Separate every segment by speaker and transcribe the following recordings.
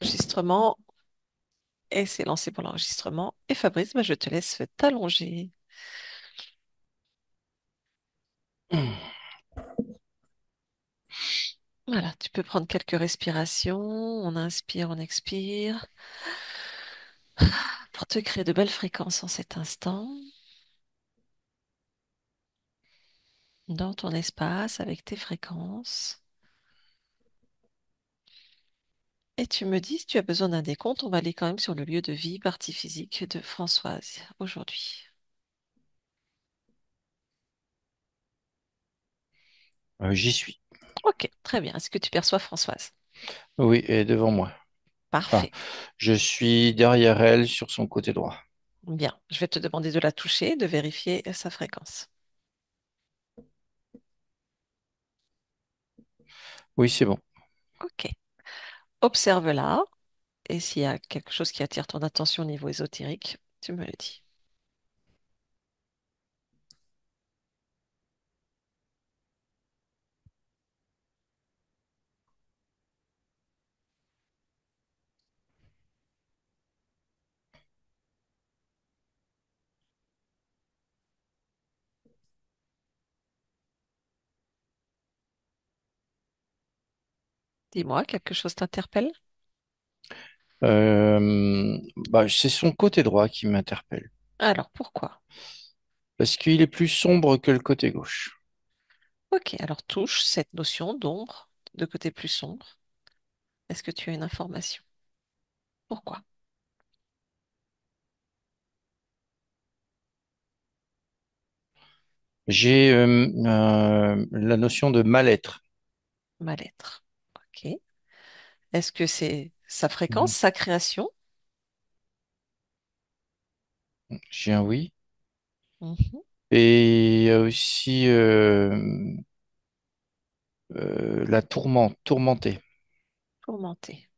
Speaker 1: Enregistrement et c'est lancé pour l'enregistrement. Et Fabrice, bah, je te laisse t'allonger. Voilà, tu peux prendre quelques respirations. On inspire, on expire pour te créer de belles fréquences en cet instant, dans ton espace avec tes fréquences. Et tu me dis si tu as besoin d'un décompte, on va aller quand même sur le lieu de vie, partie physique de Françoise aujourd'hui.
Speaker 2: J'y suis.
Speaker 1: Ok, très bien. Est-ce que tu perçois Françoise?
Speaker 2: Oui, et devant moi. Enfin,
Speaker 1: Parfait.
Speaker 2: je suis derrière elle sur son côté droit.
Speaker 1: Bien, je vais te demander de la toucher, de vérifier sa fréquence.
Speaker 2: Oui, c'est bon.
Speaker 1: Ok. Observe-la et s'il y a quelque chose qui attire ton attention au niveau ésotérique, tu me le dis. Dis-moi, quelque chose t'interpelle?
Speaker 2: C'est son côté droit qui m'interpelle.
Speaker 1: Alors, pourquoi?
Speaker 2: Parce qu'il est plus sombre que le côté gauche.
Speaker 1: Ok, alors touche cette notion d'ombre, de côté plus sombre. Est-ce que tu as une information? Pourquoi?
Speaker 2: J'ai la notion de mal-être.
Speaker 1: Mal-être. Ok. Est-ce que c'est sa fréquence,
Speaker 2: Mhm.
Speaker 1: sa création?
Speaker 2: J'ai un oui.
Speaker 1: Mhm.
Speaker 2: Et il y a aussi la tourmente, tourmentée.
Speaker 1: Tourmenté.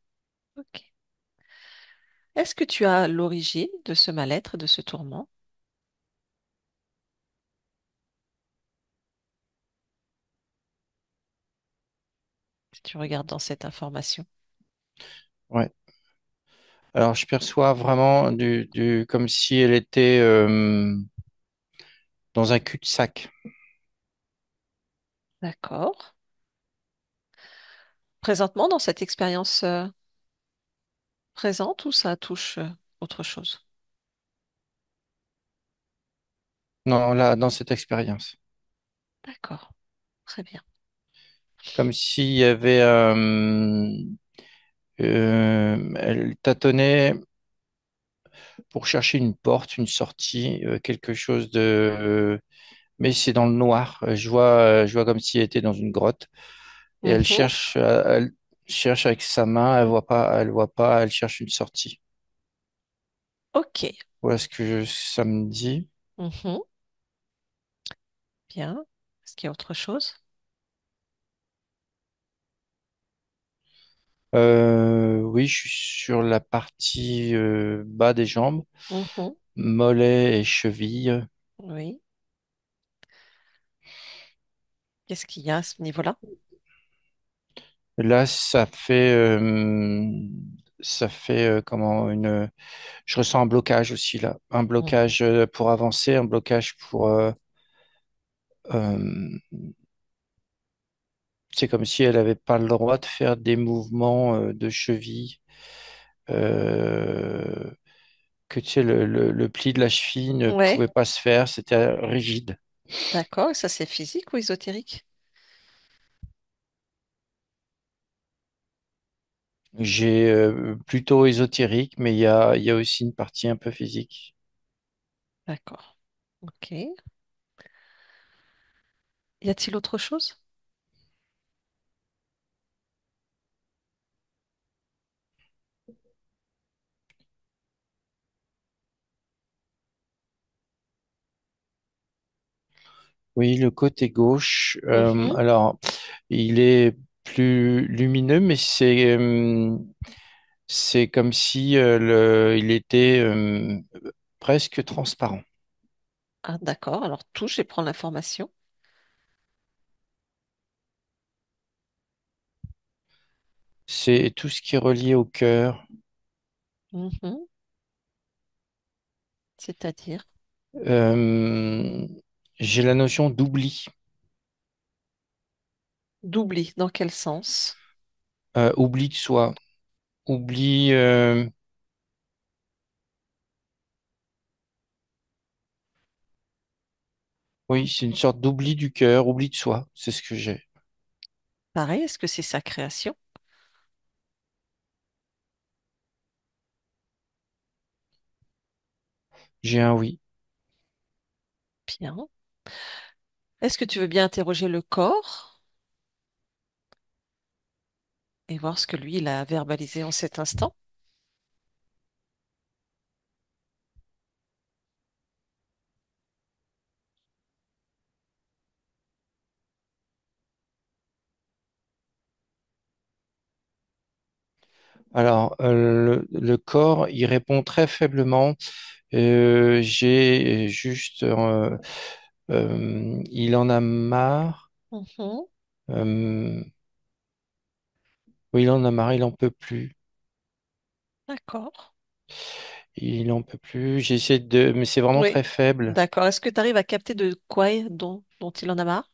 Speaker 1: Ok. Est-ce que tu as l'origine de ce mal-être, de ce tourment? Si tu regardes dans cette information.
Speaker 2: Ouais. Alors, je perçois vraiment comme si elle était dans un cul-de-sac.
Speaker 1: D'accord. Présentement, dans cette expérience présente ou ça touche autre chose?
Speaker 2: Non, là, dans cette expérience.
Speaker 1: D'accord. Très bien.
Speaker 2: Comme s'il y avait, elle tâtonnait pour chercher une porte, une sortie, quelque chose de, mais c'est dans le noir. Je vois comme si elle était dans une grotte et
Speaker 1: Mhm.
Speaker 2: elle cherche avec sa main, elle voit pas, elle cherche une sortie.
Speaker 1: Ok.
Speaker 2: Voilà ce que ça me dit.
Speaker 1: Mhm. Bien. Est-ce qu'il y a autre chose?
Speaker 2: Oui, je suis sur la partie bas des jambes,
Speaker 1: Mhm.
Speaker 2: mollets et chevilles.
Speaker 1: Oui. Qu'est-ce qu'il y a à ce niveau-là?
Speaker 2: Là, ça fait comment une. Je ressens un blocage aussi là, un
Speaker 1: Mhm.
Speaker 2: blocage pour avancer, un blocage pour. Euh, c'est comme si elle n'avait pas le droit de faire des mouvements de cheville, euh, que tu sais le pli de la cheville ne
Speaker 1: Ouais.
Speaker 2: pouvait pas se faire, c'était rigide.
Speaker 1: D'accord. Et ça, c'est physique ou ésotérique?
Speaker 2: J'ai plutôt ésotérique, mais il y a aussi une partie un peu physique.
Speaker 1: D'accord. Ok. Y a-t-il autre chose?
Speaker 2: Oui, le côté gauche,
Speaker 1: Mhm.
Speaker 2: alors il est plus lumineux, mais c'est comme si il était presque transparent.
Speaker 1: Ah, d'accord. Alors touche et prends l'information.
Speaker 2: c'est tout ce qui est relié au cœur.
Speaker 1: Mhm. C'est-à-dire,
Speaker 2: Euh, j'ai la notion d'oubli.
Speaker 1: d'oubli, dans quel sens?
Speaker 2: Oubli de soi. Oubli, oui, c'est une sorte d'oubli du cœur, oubli de soi. C'est ce que j'ai.
Speaker 1: Pareil, est-ce que c'est sa création?
Speaker 2: J'ai un oui.
Speaker 1: Bien. Est-ce que tu veux bien interroger le corps et voir ce que lui, il a verbalisé en cet instant?
Speaker 2: Alors, le corps, il répond très faiblement. J'ai juste, il en a marre.
Speaker 1: Mhm.
Speaker 2: Euh, oui, il en a marre, il en peut plus.
Speaker 1: D'accord.
Speaker 2: Il en peut plus. J'essaie de, mais c'est vraiment
Speaker 1: Oui.
Speaker 2: très faible.
Speaker 1: D'accord. Est-ce que tu arrives à capter de quoi dont il en a marre?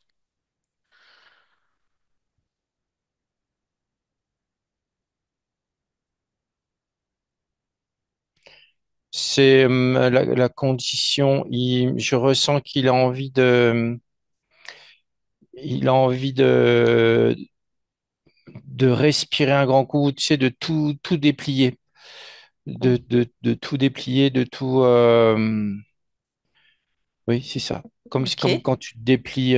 Speaker 2: C'est la condition. Je ressens qu'il a envie il a envie de respirer un grand coup, tu sais, de tout déplier,
Speaker 1: Mm.
Speaker 2: de tout déplier, de tout. Oui, c'est ça.
Speaker 1: Ok.
Speaker 2: Comme quand tu déplies,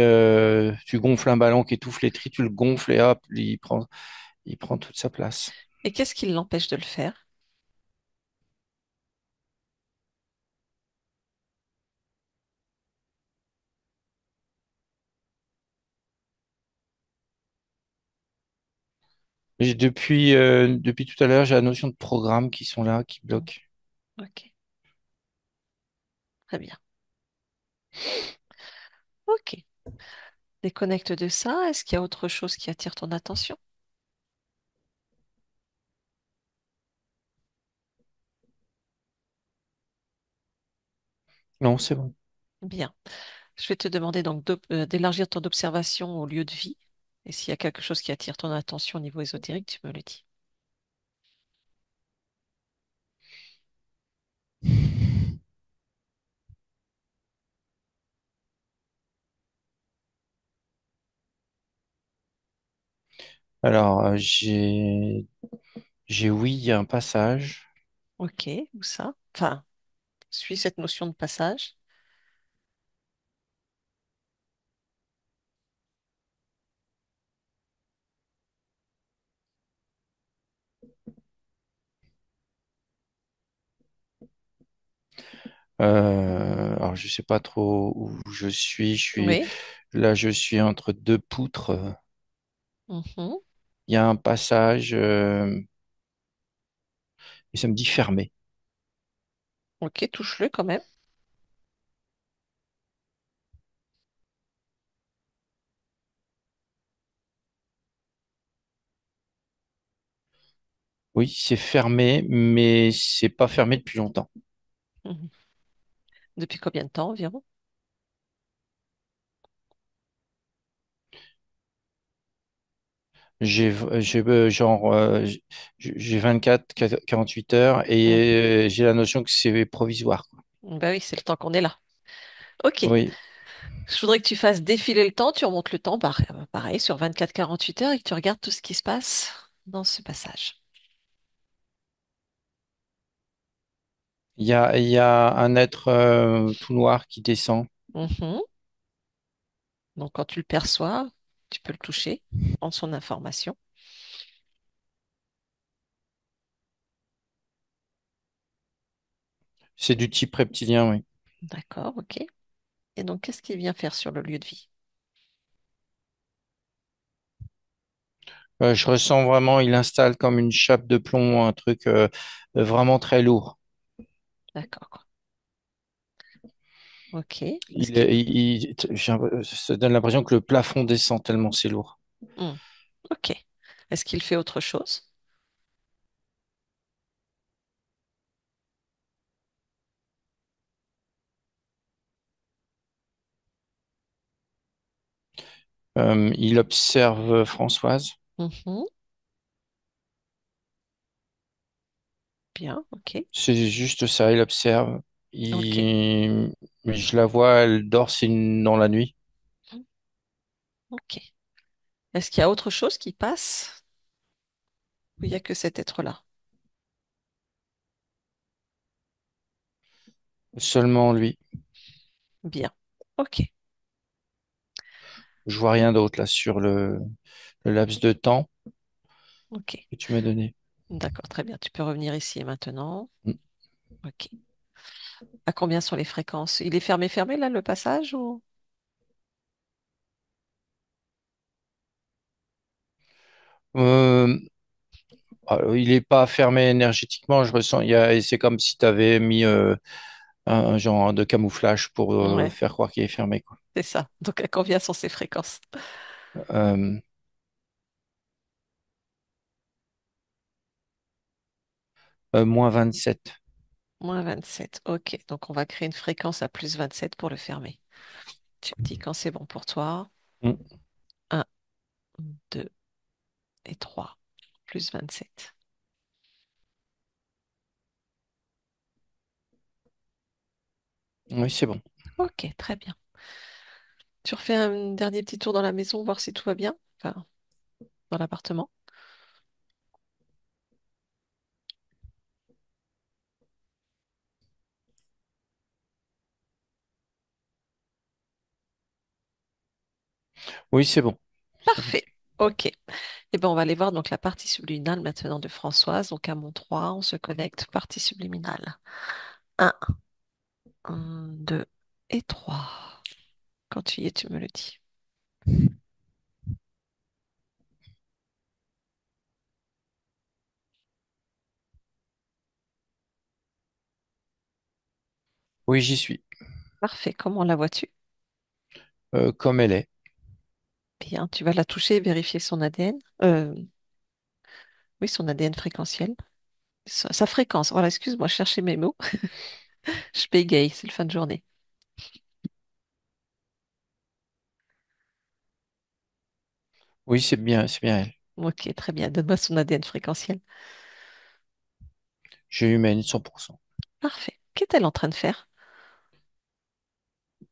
Speaker 2: tu gonfles un ballon qui étouffe les tris, tu le gonfles et hop, il prend toute sa place.
Speaker 1: Et qu'est-ce qui l'empêche de le faire? Depuis tout à l'heure, j'ai la notion de programme qui sont là, qui Mm.
Speaker 2: bloquent.
Speaker 1: Ok. Très bien. Ok. Déconnecte de ça. Est-ce qu'il y a autre chose qui attire ton attention?
Speaker 2: Non, c'est bon.
Speaker 1: Bien. Je vais te demander donc d'élargir ton observation au lieu de vie. Et s'il y a quelque chose qui attire ton attention au niveau ésotérique, tu me le dis.
Speaker 2: Alors, j'ai oui, il y a un passage.
Speaker 1: Ok, où ça? Enfin, suis cette notion de passage.
Speaker 2: Alors, je sais pas trop où je suis.
Speaker 1: Oui.
Speaker 2: Là, je suis entre deux poutres.
Speaker 1: Mhm.
Speaker 2: Il y a un passage, et ça me dit fermé.
Speaker 1: Ok, touche-le quand même.
Speaker 2: Oui, c'est fermé, mais c'est pas fermé depuis longtemps.
Speaker 1: Mhm. Depuis combien de temps environ?
Speaker 2: J'ai 24, 48 heures
Speaker 1: Mhm.
Speaker 2: et j'ai la notion que c'est provisoire, quoi.
Speaker 1: Bah oui, c'est le temps qu'on est là. Ok.
Speaker 2: Oui,
Speaker 1: Je voudrais que tu fasses défiler le temps, tu remontes le temps, pareil, sur 24-48 heures et que tu regardes tout ce qui se passe dans ce passage.
Speaker 2: il y a un être tout noir qui descend.
Speaker 1: Mhm. Donc quand tu le perçois, tu peux le toucher, prendre son information.
Speaker 2: C'est du type reptilien, oui.
Speaker 1: D'accord, ok. Et donc qu'est-ce qu'il vient faire sur le lieu de vie?
Speaker 2: Je ressens vraiment, il installe comme une chape de plomb, un truc vraiment très lourd.
Speaker 1: D'accord. Ok. Est-ce
Speaker 2: Il,
Speaker 1: qu'il...
Speaker 2: est- ça donne l'impression que le plafond descend tellement c'est lourd.
Speaker 1: Hmm. Ok. Est-ce qu'il fait autre chose?
Speaker 2: Il observe Françoise.
Speaker 1: Mhm. Bien, ok.
Speaker 2: C'est juste ça, il observe.
Speaker 1: Ok.
Speaker 2: Je la vois, elle dort dans la nuit.
Speaker 1: Ok. Est-ce qu'il y a autre chose qui passe ou il n'y a que cet être-là?
Speaker 2: Seulement lui.
Speaker 1: Bien. Ok.
Speaker 2: Je vois rien d'autre là sur le laps de temps
Speaker 1: Ok.
Speaker 2: que tu m'as donné.
Speaker 1: D'accord, très bien. Tu peux revenir ici et maintenant.
Speaker 2: Mm.
Speaker 1: Ok. À combien sont les fréquences? Il est fermé là, le passage ou...
Speaker 2: Euh, il n'est pas fermé énergétiquement, je ressens. C'est comme si tu avais mis un genre de camouflage pour
Speaker 1: Ouais,
Speaker 2: faire croire qu'il est fermé, quoi.
Speaker 1: c'est ça. Donc à combien sont ces fréquences?
Speaker 2: Euh, -27.
Speaker 1: -27. Ok. Donc on va créer une fréquence à +27 pour le fermer. Tu me dis quand c'est bon pour toi.
Speaker 2: Mm.
Speaker 1: 1, 2 et 3. +27.
Speaker 2: Oui, c'est bon.
Speaker 1: Ok, très bien. Tu refais un dernier petit tour dans la maison, voir si tout va bien. Enfin, dans l'appartement.
Speaker 2: Oui, c'est bon. C'est bon.
Speaker 1: Parfait. Ok. Et ben on va aller voir donc la partie subliminale maintenant de Françoise. Donc à mon 3, on se connecte partie subliminale. 1, 2 et 3. Quand tu y es, tu me le dis.
Speaker 2: Oui, j'y suis.
Speaker 1: Parfait. Comment la vois-tu?
Speaker 2: Comme elle est.
Speaker 1: Bien. Tu vas la toucher, vérifier son ADN. Oui, son ADN fréquentiel. Sa fréquence. Voilà, excuse-moi, je cherchais mes mots. Je bégaye, c'est le fin de journée.
Speaker 2: Oui, c'est bien elle.
Speaker 1: Ok, très bien. Donne-moi son ADN fréquentiel.
Speaker 2: J'ai humaine 100%.
Speaker 1: Parfait. Qu'est-elle en train de faire?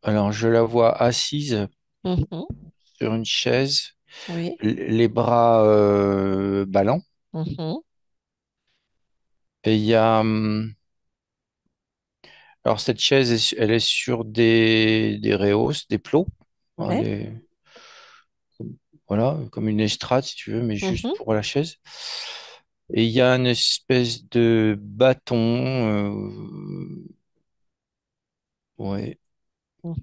Speaker 2: Alors, je la vois assise
Speaker 1: Mhm.
Speaker 2: sur une chaise,
Speaker 1: Oui.
Speaker 2: les bras ballants.
Speaker 1: Mhm.
Speaker 2: Et il y a, alors cette chaise, elle est sur des rehausses, des plots, hein,
Speaker 1: Ouais.
Speaker 2: voilà, comme une estrade si tu veux, mais juste
Speaker 1: Mhm.
Speaker 2: pour la chaise. Et il y a une espèce de bâton, ouais,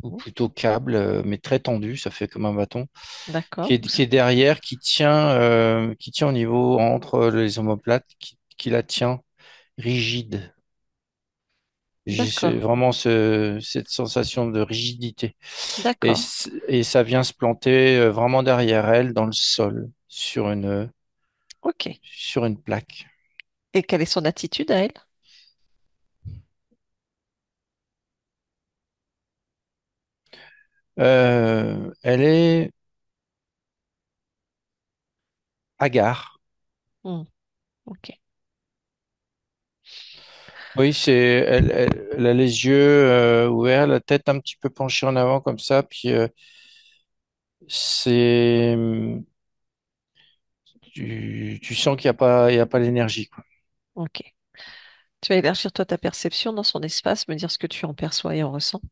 Speaker 2: ou
Speaker 1: Mhm.
Speaker 2: plutôt câble, mais très tendu, ça fait comme un bâton,
Speaker 1: D'accord.
Speaker 2: qui est derrière, qui tient au niveau entre les omoplates, qui la tient rigide. J'ai
Speaker 1: D'accord.
Speaker 2: vraiment cette sensation de rigidité.
Speaker 1: D'accord.
Speaker 2: Et ça vient se planter vraiment derrière elle, dans le sol,
Speaker 1: Ok.
Speaker 2: sur une plaque.
Speaker 1: Et quelle est son attitude à elle?
Speaker 2: Elle est hagard.
Speaker 1: Hmm. Ok.
Speaker 2: Oui, elle a les yeux ouverts, la tête un petit peu penchée en avant comme ça, puis c'est, tu sens qu'il y a pas l'énergie, quoi.
Speaker 1: Ok. Tu vas élargir toi ta perception dans son espace, me dire ce que tu en perçois et en ressens.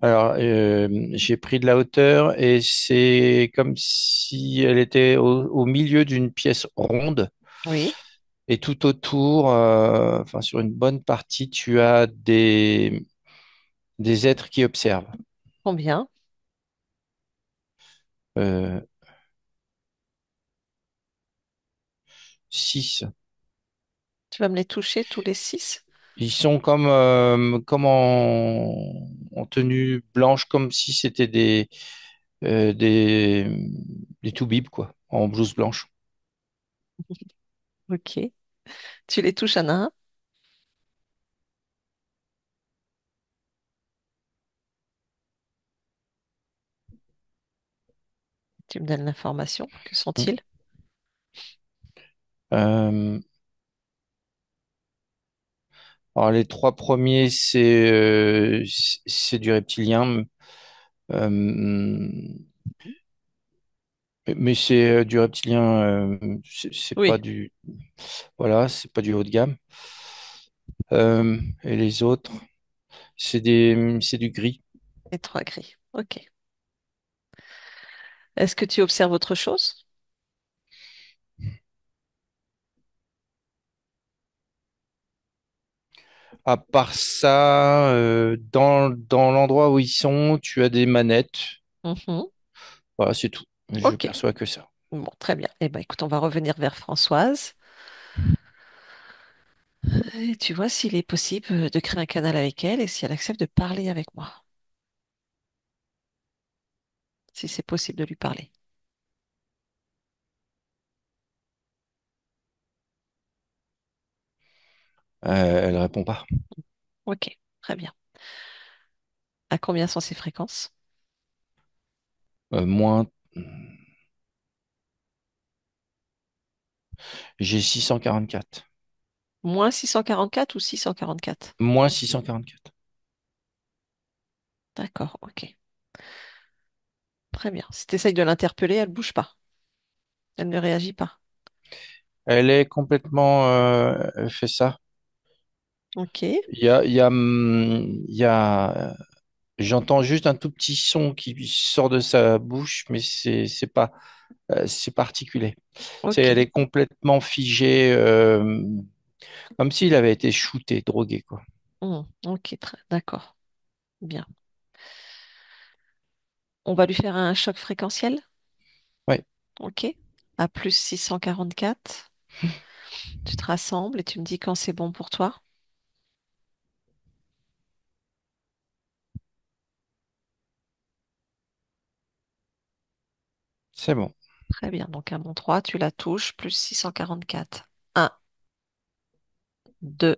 Speaker 2: Alors, j'ai pris de la hauteur et c'est comme si elle était au milieu d'une pièce ronde.
Speaker 1: Oui.
Speaker 2: Et tout autour, enfin sur une bonne partie, tu as des êtres qui observent.
Speaker 1: Combien?
Speaker 2: Euh, 6.
Speaker 1: Tu vas me les toucher tous les 6?
Speaker 2: Ils sont comme en tenue blanche, comme si c'était euh, des, des toubibs, quoi, en blouse blanche.
Speaker 1: Ok. Tu les touches un à un. Tu me donnes l'information. Que sont-ils?
Speaker 2: Euh, alors les trois premiers, c'est du reptilien, euh, mais c'est du reptilien, c'est pas
Speaker 1: Oui,
Speaker 2: du, voilà, c'est pas du haut de gamme. Et les autres, c'est du gris.
Speaker 1: les trois gris. Ok. Est-ce que tu observes autre chose?
Speaker 2: À part ça, dans l'endroit où ils sont, tu as des manettes.
Speaker 1: Mhm.
Speaker 2: Voilà, c'est tout. Je
Speaker 1: Ok.
Speaker 2: perçois que ça.
Speaker 1: Bon, très bien. Eh ben, écoute, on va revenir vers Françoise. Et tu vois s'il est possible de créer un canal avec elle et si elle accepte de parler avec moi. Si c'est possible de lui parler.
Speaker 2: Elle répond pas.
Speaker 1: Ok, très bien. À combien sont ses fréquences?
Speaker 2: Moins, j'ai 644.
Speaker 1: Moins 644 ou 644?
Speaker 2: Moins 644.
Speaker 1: D'accord, ok. Très bien. Si tu essayes de l'interpeller, elle bouge pas. Elle ne réagit pas.
Speaker 2: Elle est complètement, elle fait ça.
Speaker 1: Ok,
Speaker 2: J'entends juste un tout petit son qui sort de sa bouche, mais c'est particulier.
Speaker 1: ok.
Speaker 2: Elle est complètement figée, comme s'il avait été shooté, drogué, quoi.
Speaker 1: Ok, d'accord. Bien. On va lui faire un choc fréquentiel.
Speaker 2: Ouais,
Speaker 1: Ok. À plus 644. Tu te rassembles et tu me dis quand c'est bon pour toi.
Speaker 2: c'est bon.
Speaker 1: Très bien. Donc à mon 3, tu la touches. Plus 644. 1, 2,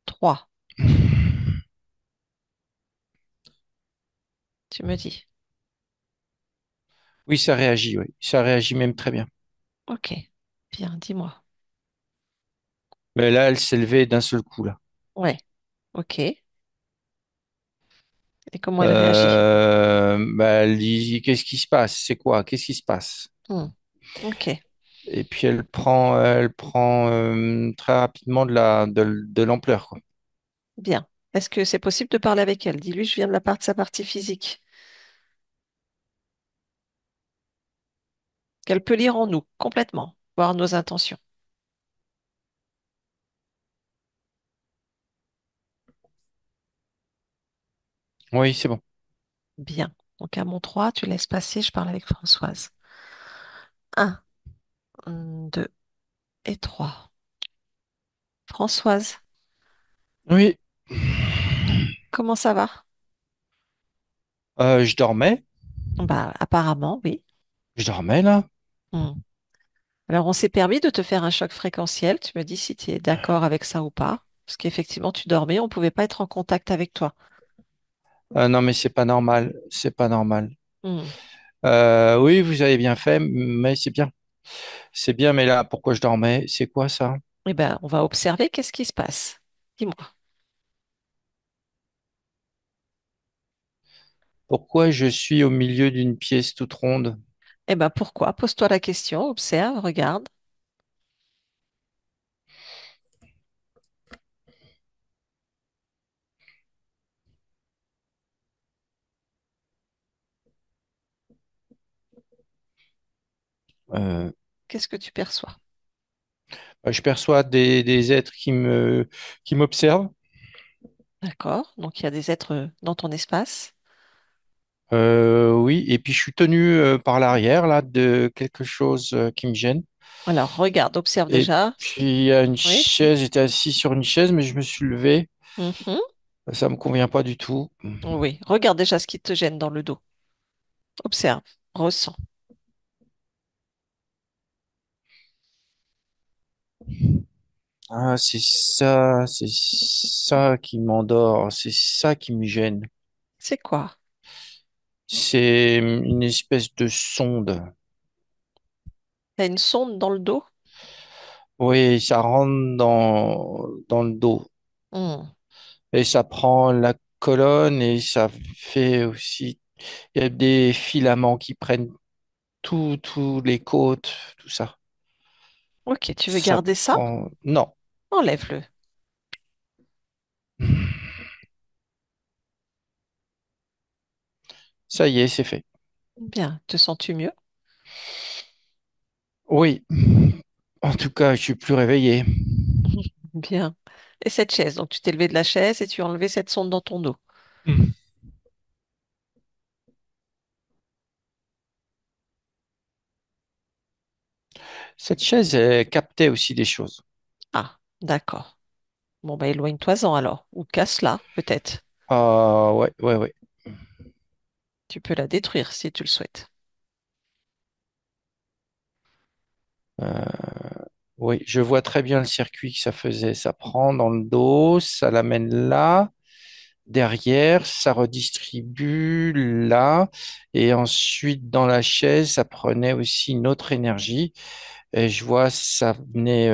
Speaker 1: 3. Tu me dis.
Speaker 2: Oui, ça réagit, oui. Ça réagit même très bien.
Speaker 1: Ok. Bien, dis-moi.
Speaker 2: Mais là, elle s'est levée d'un seul coup, là.
Speaker 1: Ouais. Ok. Et comment elle réagit?
Speaker 2: Bah, elle dit, qu'est-ce qui se passe? C'est quoi? Qu'est-ce qui se passe?
Speaker 1: Hmm. Ok.
Speaker 2: Et puis elle prend très rapidement de l'ampleur, quoi.
Speaker 1: Bien. Est-ce que c'est possible de parler avec elle? Dis-lui, je viens de la part de sa partie physique. Qu'elle peut lire en nous, complètement, voir nos intentions.
Speaker 2: Oui, c'est bon.
Speaker 1: Bien. Donc à mon 3, tu laisses passer, je parle avec Françoise. Un, 2 et 3. Françoise,
Speaker 2: Oui,
Speaker 1: comment ça va?
Speaker 2: je dormais.
Speaker 1: Bah, apparemment, oui.
Speaker 2: Je dormais, là.
Speaker 1: Hmm. Alors, on s'est permis de te faire un choc fréquentiel. Tu me dis si tu es d'accord avec ça ou pas. Parce qu'effectivement, tu dormais, on ne pouvait pas être en contact avec toi.
Speaker 2: Non, mais c'est pas normal. C'est pas normal.
Speaker 1: Hmm.
Speaker 2: Oui, vous avez bien fait, mais c'est bien. C'est bien, mais là, pourquoi je dormais? C'est quoi ça?
Speaker 1: Eh ben, on va observer qu'est-ce qui se passe. Dis-moi.
Speaker 2: Pourquoi je suis au milieu d'une pièce toute ronde?
Speaker 1: Eh ben, pourquoi? Pose-toi la question, observe, regarde.
Speaker 2: Euh,
Speaker 1: Qu'est-ce que tu perçois?
Speaker 2: je perçois des êtres qui m'observent.
Speaker 1: D'accord? Donc, il y a des êtres dans ton espace.
Speaker 2: Oui, et puis je suis tenu par l'arrière là de quelque chose qui me gêne.
Speaker 1: Alors, regarde, observe
Speaker 2: Et
Speaker 1: déjà.
Speaker 2: puis il y a une
Speaker 1: Oui?
Speaker 2: chaise, j'étais assis sur une chaise, mais je me suis levé.
Speaker 1: Mhm.
Speaker 2: Ça me convient pas du tout.
Speaker 1: Oui, regarde déjà ce qui te gêne dans le dos. Observe, ressens.
Speaker 2: Ah, c'est ça qui m'endort, c'est ça qui me gêne.
Speaker 1: C'est quoi?
Speaker 2: C'est une espèce de sonde.
Speaker 1: T'as une sonde dans le dos?
Speaker 2: Oui, ça rentre dans le dos
Speaker 1: Hmm.
Speaker 2: et ça prend la colonne et ça fait aussi, il y a des filaments qui prennent tous les côtes, tout ça.
Speaker 1: Ok, tu veux
Speaker 2: Ça
Speaker 1: garder ça?
Speaker 2: prend, non,
Speaker 1: Enlève-le.
Speaker 2: ça y est, c'est fait.
Speaker 1: Bien, te sens-tu mieux?
Speaker 2: Oui, en tout cas, je suis plus réveillé.
Speaker 1: Bien. Et cette chaise, donc tu t'es levé de la chaise et tu as enlevé cette sonde dans ton dos.
Speaker 2: Hmm. Cette chaise, elle captait aussi des choses.
Speaker 1: Ah, d'accord. Bon, bah éloigne-toi-en alors, ou casse-la, peut-être.
Speaker 2: Ah, ouais, ouais, ouais.
Speaker 1: Tu peux la détruire si tu le souhaites.
Speaker 2: Euh, oui, je vois très bien le circuit que ça faisait. Ça prend dans le dos, ça l'amène là, derrière, ça redistribue là, et ensuite dans la chaise, ça prenait aussi une autre énergie. Et je vois ça venait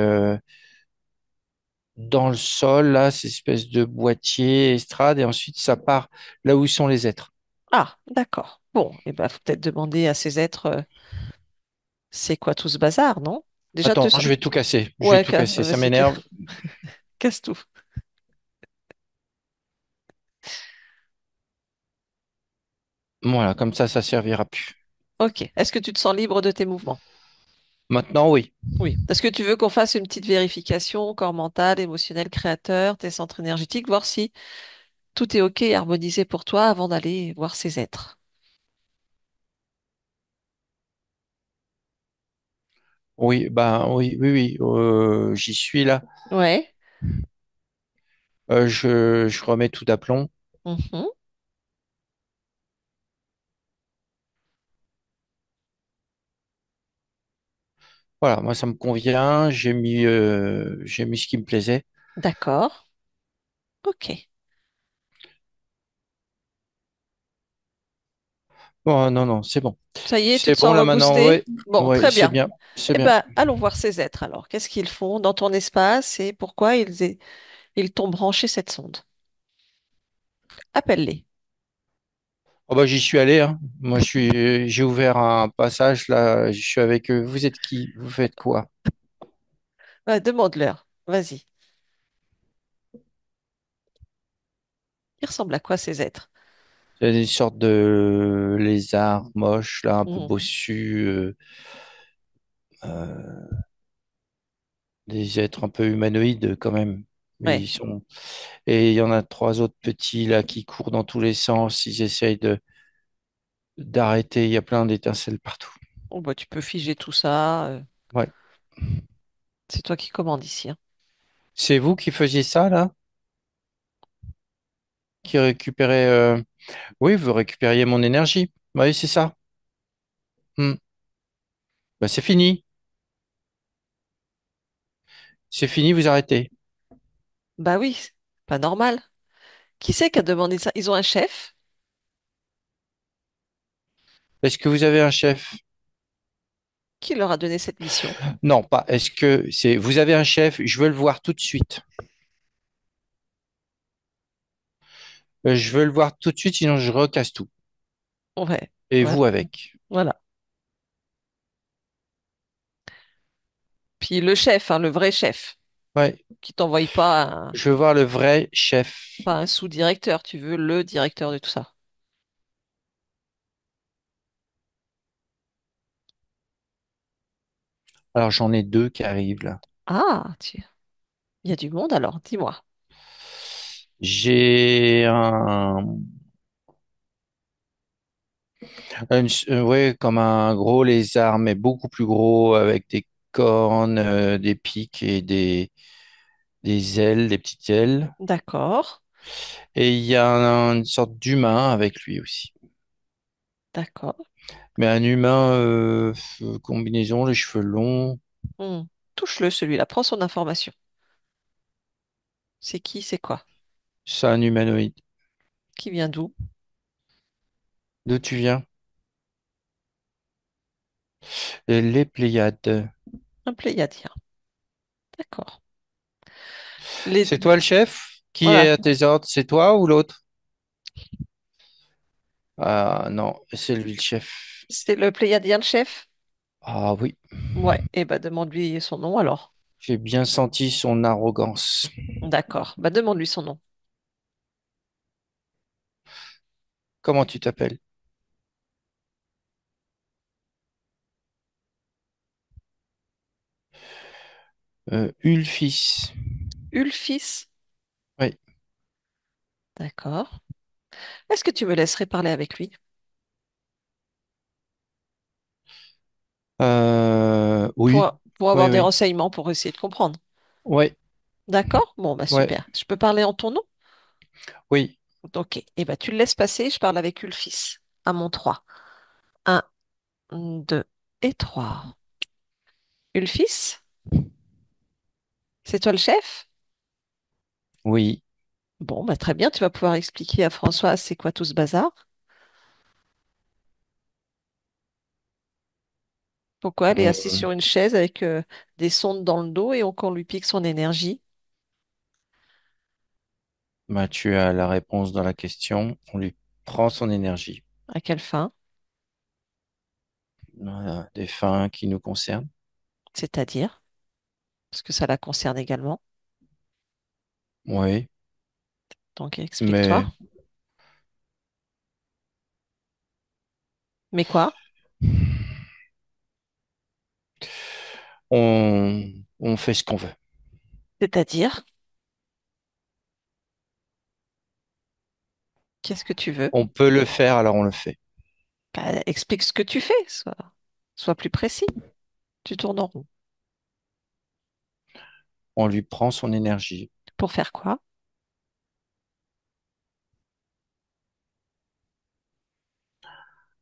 Speaker 2: dans le sol, là, cette espèce de boîtier, estrade, et ensuite ça part là où sont les êtres.
Speaker 1: Ah, d'accord. Bon, et ben, faut peut-être demander à ces êtres, c'est quoi tout ce bazar, non? Déjà, te
Speaker 2: Attends,
Speaker 1: sens...
Speaker 2: je vais tout casser. Je vais
Speaker 1: Ouais,
Speaker 2: tout casser. Ça
Speaker 1: vas-y,
Speaker 2: m'énerve.
Speaker 1: casse tout.
Speaker 2: Voilà, comme ça servira plus.
Speaker 1: Ok. Est-ce que tu te sens libre de tes mouvements?
Speaker 2: Maintenant, oui.
Speaker 1: Oui. Est-ce que tu veux qu'on fasse une petite vérification, corps mental, émotionnel, créateur, tes centres énergétiques, voir si tout est ok et harmonisé pour toi avant d'aller voir ces êtres?
Speaker 2: Oui, ben oui, oui, oui. J'y suis là.
Speaker 1: Ouais.
Speaker 2: Je remets tout d'aplomb.
Speaker 1: Mhm.
Speaker 2: Voilà, moi ça me convient. J'ai mis ce qui me plaisait.
Speaker 1: D'accord. Ok.
Speaker 2: Bon, non, non, c'est bon.
Speaker 1: Ça y est, tu
Speaker 2: C'est
Speaker 1: te
Speaker 2: bon
Speaker 1: sens
Speaker 2: là maintenant.
Speaker 1: reboosté?
Speaker 2: Oui,
Speaker 1: Bon,
Speaker 2: oui,
Speaker 1: très
Speaker 2: c'est
Speaker 1: bien.
Speaker 2: bien, c'est
Speaker 1: Eh
Speaker 2: bien.
Speaker 1: ben, allons voir ces êtres alors. Qu'est-ce qu'ils font dans ton espace et pourquoi ils t'ont branché cette sonde? Appelle-les.
Speaker 2: Oh bah j'y suis allé, hein. J'ai ouvert un passage là. Je suis avec eux. Vous êtes qui? Vous faites quoi?
Speaker 1: Ouais, demande-leur. Vas-y. Ils ressemblent à quoi ces êtres?
Speaker 2: C'est des sortes de lézards moches là, un peu
Speaker 1: Hmm.
Speaker 2: bossus. Euh, des êtres un peu humanoïdes quand même. Mais ils
Speaker 1: Ouais.
Speaker 2: sont. Et il y en a trois autres petits là qui courent dans tous les sens. Ils essayent de d'arrêter. Il y a plein d'étincelles partout.
Speaker 1: Oh, bah, tu peux figer tout ça.
Speaker 2: Ouais.
Speaker 1: C'est toi qui commandes ici, hein.
Speaker 2: C'est vous qui faisiez ça là? Qui récupérez. Oui, vous récupériez mon énergie. Oui, c'est ça. Hmm. Bah, c'est fini. C'est fini, vous arrêtez.
Speaker 1: Bah oui, c'est pas normal. Qui c'est qui a demandé ça? Ils ont un chef
Speaker 2: Est-ce que vous avez un chef?
Speaker 1: qui leur a donné cette mission.
Speaker 2: Non, pas. Est-ce que c'est. Vous avez un chef? Je veux le voir tout de suite. Je veux le voir tout de suite, sinon je recasse tout.
Speaker 1: Ouais,
Speaker 2: Et
Speaker 1: ouais,
Speaker 2: vous avec.
Speaker 1: voilà. Puis le chef, hein, le vrai chef,
Speaker 2: Ouais.
Speaker 1: qui t'envoie
Speaker 2: Je veux voir le vrai chef.
Speaker 1: pas un sous-directeur, tu veux le directeur de tout ça.
Speaker 2: Alors j'en ai deux qui arrivent là.
Speaker 1: Ah, il y a du monde alors, dis-moi.
Speaker 2: J'ai ouais, comme un gros lézard, mais beaucoup plus gros, avec des cornes, des pics et des ailes, des petites ailes.
Speaker 1: D'accord,
Speaker 2: Et il y a une sorte d'humain avec lui aussi.
Speaker 1: d'accord.
Speaker 2: Mais un humain combinaison, les cheveux longs.
Speaker 1: Hmm. Touche-le, celui-là, prends son information. C'est qui, c'est quoi?
Speaker 2: C'est un humanoïde.
Speaker 1: Qui vient d'où?
Speaker 2: D'où tu viens? Les Pléiades.
Speaker 1: Un Pléiadien. D'accord. Les...
Speaker 2: C'est toi le chef? Qui est
Speaker 1: Voilà,
Speaker 2: à tes ordres? C'est toi ou l'autre? Ah non, c'est lui le chef.
Speaker 1: c'est le Pléiadien le chef?
Speaker 2: Ah oui,
Speaker 1: Ouais, et bah demande-lui son nom alors.
Speaker 2: j'ai bien senti son arrogance.
Speaker 1: D'accord, bah demande-lui son nom.
Speaker 2: Comment tu t'appelles? Ulfis.
Speaker 1: Ulfis.
Speaker 2: Oui.
Speaker 1: D'accord. Est-ce que tu me laisserais parler avec lui
Speaker 2: Oui,
Speaker 1: pour
Speaker 2: oui,
Speaker 1: avoir des
Speaker 2: oui,
Speaker 1: renseignements pour essayer de comprendre?
Speaker 2: oui,
Speaker 1: D'accord? Bon, bah
Speaker 2: oui,
Speaker 1: super. Je peux parler en ton nom?
Speaker 2: oui,
Speaker 1: Ok. Et bah tu le laisses passer, je parle avec Ulfis. À mon 3. Un, 2 et 3. Ulfis, c'est toi le chef?
Speaker 2: oui.
Speaker 1: Bon, bah très bien, tu vas pouvoir expliquer à François c'est quoi tout ce bazar. Pourquoi elle est assise
Speaker 2: Euh,
Speaker 1: sur une chaise avec des sondes dans le dos et qu'on lui pique son énergie?
Speaker 2: Bah, tu as la réponse dans la question. On lui prend son énergie.
Speaker 1: À quelle fin?
Speaker 2: Voilà, des fins qui nous concernent.
Speaker 1: C'est-à-dire, parce que ça la concerne également.
Speaker 2: Oui,
Speaker 1: Donc explique-toi.
Speaker 2: mais
Speaker 1: Mais quoi?
Speaker 2: on fait ce qu'on veut.
Speaker 1: C'est-à-dire, qu'est-ce que tu veux?
Speaker 2: On peut le faire, alors on le fait.
Speaker 1: Bah, explique ce que tu fais, sois plus précis. Tu tournes en rond.
Speaker 2: On lui prend son énergie
Speaker 1: Pour faire quoi?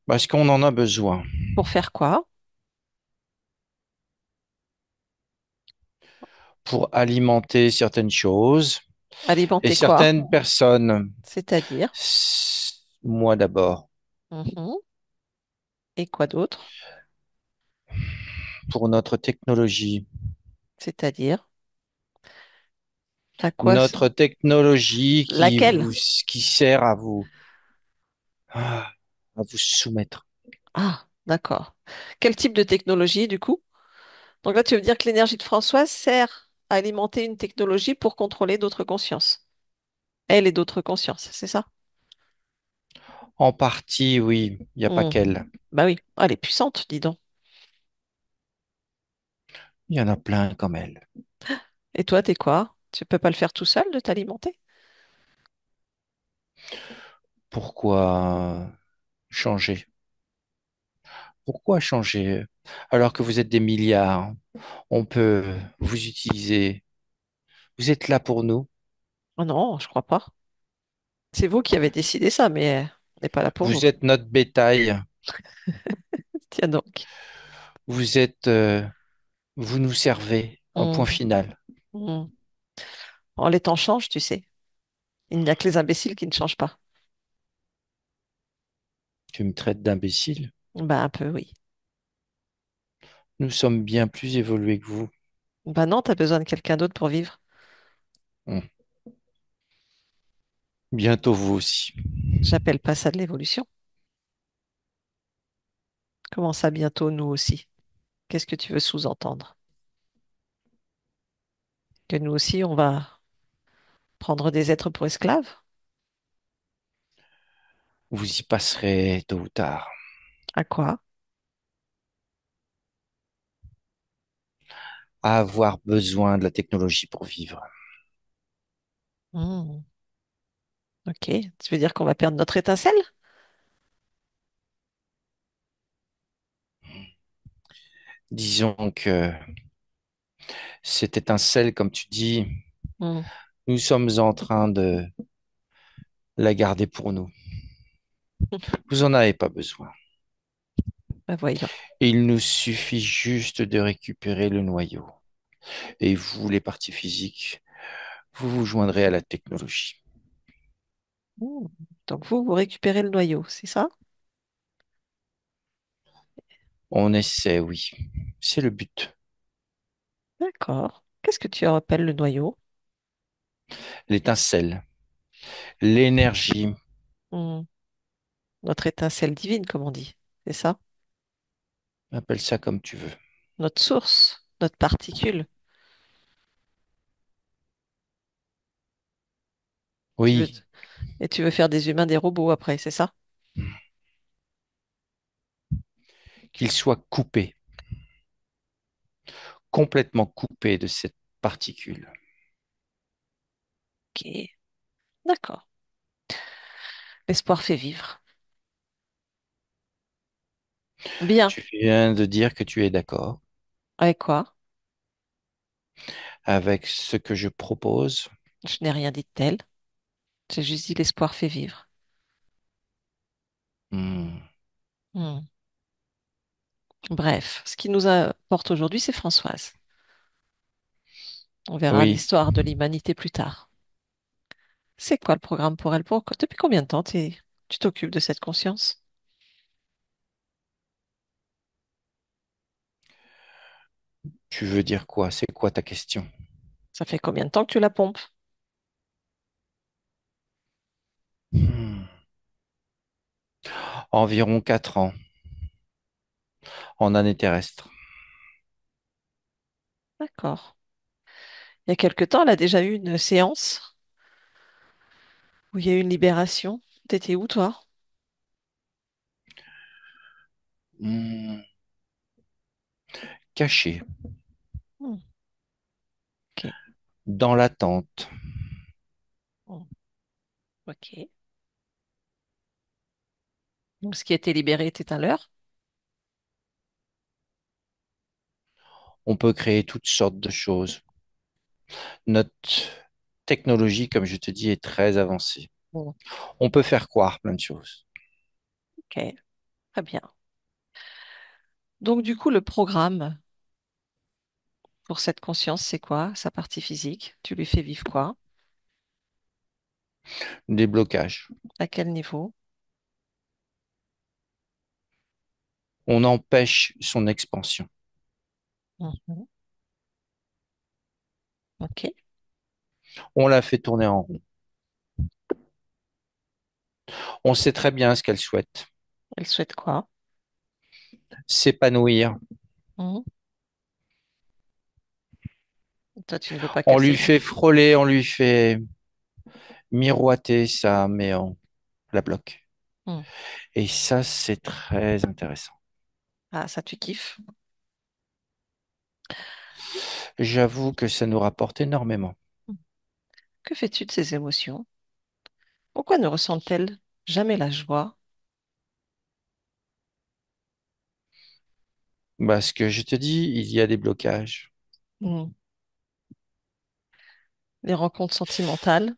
Speaker 2: parce qu'on en a besoin
Speaker 1: Pour faire quoi?
Speaker 2: pour alimenter certaines choses et
Speaker 1: Alimenter quoi?
Speaker 2: certaines personnes.
Speaker 1: C'est-à-dire,
Speaker 2: Moi d'abord,
Speaker 1: mhm. Et quoi d'autre?
Speaker 2: pour notre technologie.
Speaker 1: C'est-à-dire, à quoi?
Speaker 2: Notre technologie
Speaker 1: Laquelle?
Speaker 2: qui sert à vous soumettre.
Speaker 1: Ah, d'accord. Quel type de technologie, du coup? Donc là, tu veux dire que l'énergie de Françoise sert à alimenter une technologie pour contrôler d'autres consciences. Elle et d'autres consciences, c'est ça?
Speaker 2: En partie, oui, il n'y a pas
Speaker 1: Hmm.
Speaker 2: qu'elle.
Speaker 1: Bah oui. Ah, elle est puissante, dis donc.
Speaker 2: Il y en a plein comme elle.
Speaker 1: Et toi, t'es quoi? Tu peux pas le faire tout seul de t'alimenter?
Speaker 2: Pourquoi changer? Pourquoi changer alors que vous êtes des milliards? On peut vous utiliser. Vous êtes là pour nous.
Speaker 1: Oh non, je crois pas. C'est vous qui avez décidé ça, mais on n'est pas là pour vous.
Speaker 2: Vous êtes notre bétail.
Speaker 1: Tiens donc.
Speaker 2: Vous êtes, vous nous servez. Un
Speaker 1: Hmm.
Speaker 2: point final.
Speaker 1: Hmm. Oh, les temps changent, tu sais. Il n'y a que les imbéciles qui ne changent pas.
Speaker 2: Tu me traites d'imbécile.
Speaker 1: Bah un peu, oui.
Speaker 2: Nous sommes bien plus évolués que vous.
Speaker 1: Bah non, t'as besoin de quelqu'un d'autre pour vivre.
Speaker 2: Hmm. Bientôt vous aussi.
Speaker 1: J'appelle pas ça de l'évolution. Comment ça, bientôt, nous aussi? Qu'est-ce que tu veux sous-entendre? Que nous aussi, on va prendre des êtres pour esclaves?
Speaker 2: Vous y passerez tôt ou tard.
Speaker 1: À quoi?
Speaker 2: À avoir besoin de la technologie pour vivre.
Speaker 1: Hmm. Ok. Tu veux dire qu'on va perdre notre étincelle?
Speaker 2: Disons que cette étincelle, comme tu dis,
Speaker 1: Hmm.
Speaker 2: nous sommes en train de la garder pour nous. Vous en avez pas besoin.
Speaker 1: Bah voyons.
Speaker 2: Il nous suffit juste de récupérer le noyau. Et vous, les parties physiques, vous vous joindrez à la technologie.
Speaker 1: Hmm. Donc vous récupérez le noyau, c'est ça?
Speaker 2: On essaie, oui. C'est le but.
Speaker 1: D'accord. Qu'est-ce que tu appelles le noyau?
Speaker 2: L'étincelle, l'énergie,
Speaker 1: Hmm. Notre étincelle divine, comme on dit. C'est ça?
Speaker 2: appelle ça comme tu veux.
Speaker 1: Notre source, notre particule. Tu veux...
Speaker 2: Oui,
Speaker 1: Et tu veux faire des humains des robots après, c'est ça?
Speaker 2: qu'il soit coupé, complètement coupé de cette particule.
Speaker 1: Ok. D'accord. L'espoir fait vivre. Bien.
Speaker 2: Tu viens de dire que tu es d'accord
Speaker 1: Avec quoi?
Speaker 2: avec ce que je propose.
Speaker 1: Je n'ai rien dit de tel. J'ai juste dit l'espoir fait vivre.
Speaker 2: Hmm.
Speaker 1: Hmm. Bref, ce qui nous apporte aujourd'hui, c'est Françoise. On verra
Speaker 2: Oui,
Speaker 1: l'histoire de l'humanité plus tard. C'est quoi le programme pour elle? Depuis combien de temps tu t'occupes de cette conscience?
Speaker 2: tu veux dire quoi? C'est quoi ta question?
Speaker 1: Ça fait combien de temps que tu la pompes?
Speaker 2: Hmm. Environ 4 ans en année terrestre.
Speaker 1: D'accord. Il y a quelque temps, elle a déjà eu une séance où il y a eu une libération. T'étais où, toi?
Speaker 2: Hmm. Caché,
Speaker 1: Hmm. Ok.
Speaker 2: dans l'attente.
Speaker 1: Hmm. Ok. Donc, ce qui a été libéré était à l'heure.
Speaker 2: On peut créer toutes sortes de choses. Notre technologie, comme je te dis, est très avancée.
Speaker 1: Hmm.
Speaker 2: On peut faire croire plein de choses.
Speaker 1: Ok. Très bien. Donc, du coup, le programme pour cette conscience, c'est quoi? Sa partie physique. Tu lui fais vivre quoi?
Speaker 2: Des blocages.
Speaker 1: À quel niveau?
Speaker 2: On empêche son expansion.
Speaker 1: Mhm. Ok.
Speaker 2: On la fait tourner en rond. On sait très bien ce qu'elle souhaite.
Speaker 1: Elle souhaite quoi?
Speaker 2: S'épanouir.
Speaker 1: Mhm. Toi, tu ne veux pas
Speaker 2: On
Speaker 1: qu'elle
Speaker 2: lui
Speaker 1: s'épanouisse.
Speaker 2: fait frôler, on lui fait miroiter ça, mais on la bloque.
Speaker 1: Mhm.
Speaker 2: Et ça, c'est très intéressant.
Speaker 1: Ah, ça, tu kiffes.
Speaker 2: J'avoue que ça nous rapporte énormément.
Speaker 1: Mhm. Que fais-tu de ces émotions? Pourquoi ne ressentent-elles jamais la joie?
Speaker 2: Parce que je te dis, il y a des blocages.
Speaker 1: Mhm. Les rencontres sentimentales,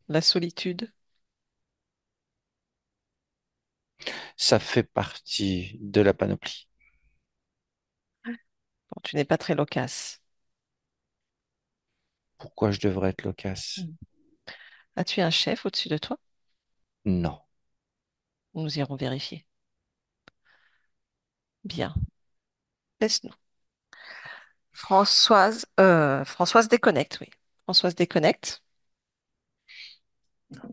Speaker 1: la solitude.
Speaker 2: Ça fait partie de la panoplie.
Speaker 1: Bon, tu n'es pas très loquace.
Speaker 2: Pourquoi je devrais être loquace?
Speaker 1: Mhm. As-tu un chef au-dessus de toi?
Speaker 2: Non.
Speaker 1: Nous irons vérifier. Bien. Laisse-nous. Françoise déconnecte, oui. Françoise déconnecte.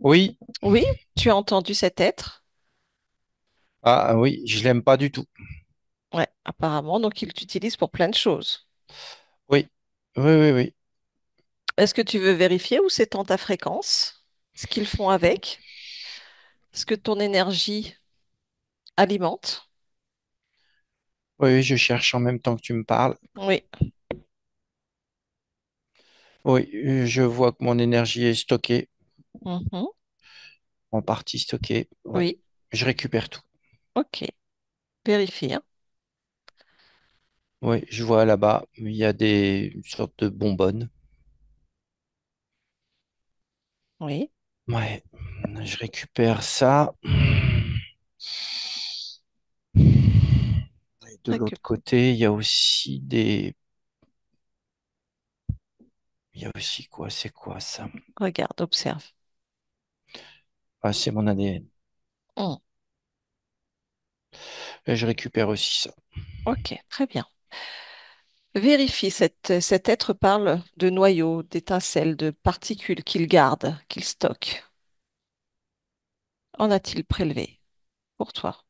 Speaker 2: Oui.
Speaker 1: Oui, tu as entendu cet être?
Speaker 2: Ah oui, je l'aime pas du tout.
Speaker 1: Ouais, apparemment, donc il t'utilise pour plein de choses.
Speaker 2: Oui. Oui, oui, oui.
Speaker 1: Est-ce que tu veux vérifier où s'étend ta fréquence? Ce qu'ils font avec? Ce que ton énergie alimente?
Speaker 2: Oui, oui, je cherche en même temps que tu me parles.
Speaker 1: Oui.
Speaker 2: Oui, je vois que mon énergie est stockée,
Speaker 1: Mhm.
Speaker 2: en partie stockée. Ouais.
Speaker 1: Oui.
Speaker 2: Je récupère tout.
Speaker 1: Ok. Vérifie, hein.
Speaker 2: Oui, je vois là-bas, il y a une sorte de bonbonne.
Speaker 1: Oui.
Speaker 2: Ouais, je récupère ça. Et de l'autre
Speaker 1: Récup-
Speaker 2: côté, il y a aussi des Il y a aussi quoi? C'est quoi ça?
Speaker 1: Regarde, observe.
Speaker 2: Ah, c'est mon ADN.
Speaker 1: Hmm,
Speaker 2: Et je récupère aussi ça.
Speaker 1: ok, très bien. Vérifie, cet être parle de noyaux, d'étincelles, de particules qu'il garde, qu'il stocke. En a-t-il prélevé pour toi?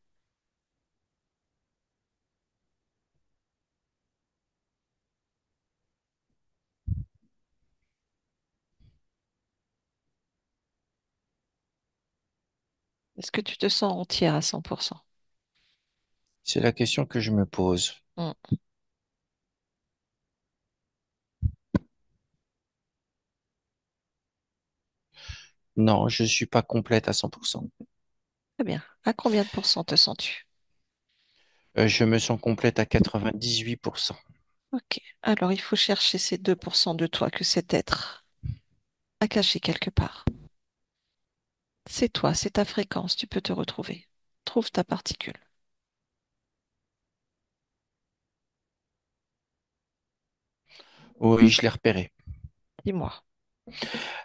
Speaker 1: Est-ce que tu te sens entière à 100%?
Speaker 2: C'est la question que je me pose.
Speaker 1: Hmm,
Speaker 2: Non, je suis pas complète à 100%.
Speaker 1: très bien. À combien de pourcents te sens-tu?
Speaker 2: Je me sens complète à 98%.
Speaker 1: Ok, alors il faut chercher ces 2% de toi que cet être a caché quelque part. C'est toi, c'est ta fréquence, tu peux te retrouver. Trouve ta particule.
Speaker 2: Oui, je l'ai repérée.
Speaker 1: Dis-moi.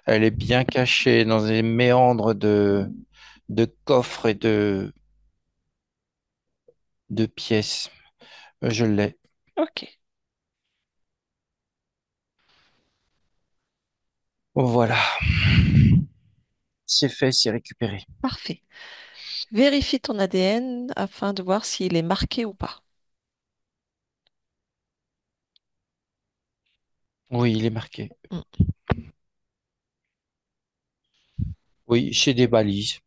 Speaker 2: Elle est bien cachée dans des méandres de coffres et de pièces. Je l'ai.
Speaker 1: Ok,
Speaker 2: Voilà. C'est fait, c'est récupéré.
Speaker 1: parfait. Vérifie ton ADN afin de voir s'il est marqué ou pas.
Speaker 2: Oui, il est marqué.
Speaker 1: Hmm,
Speaker 2: Oui, chez des balises.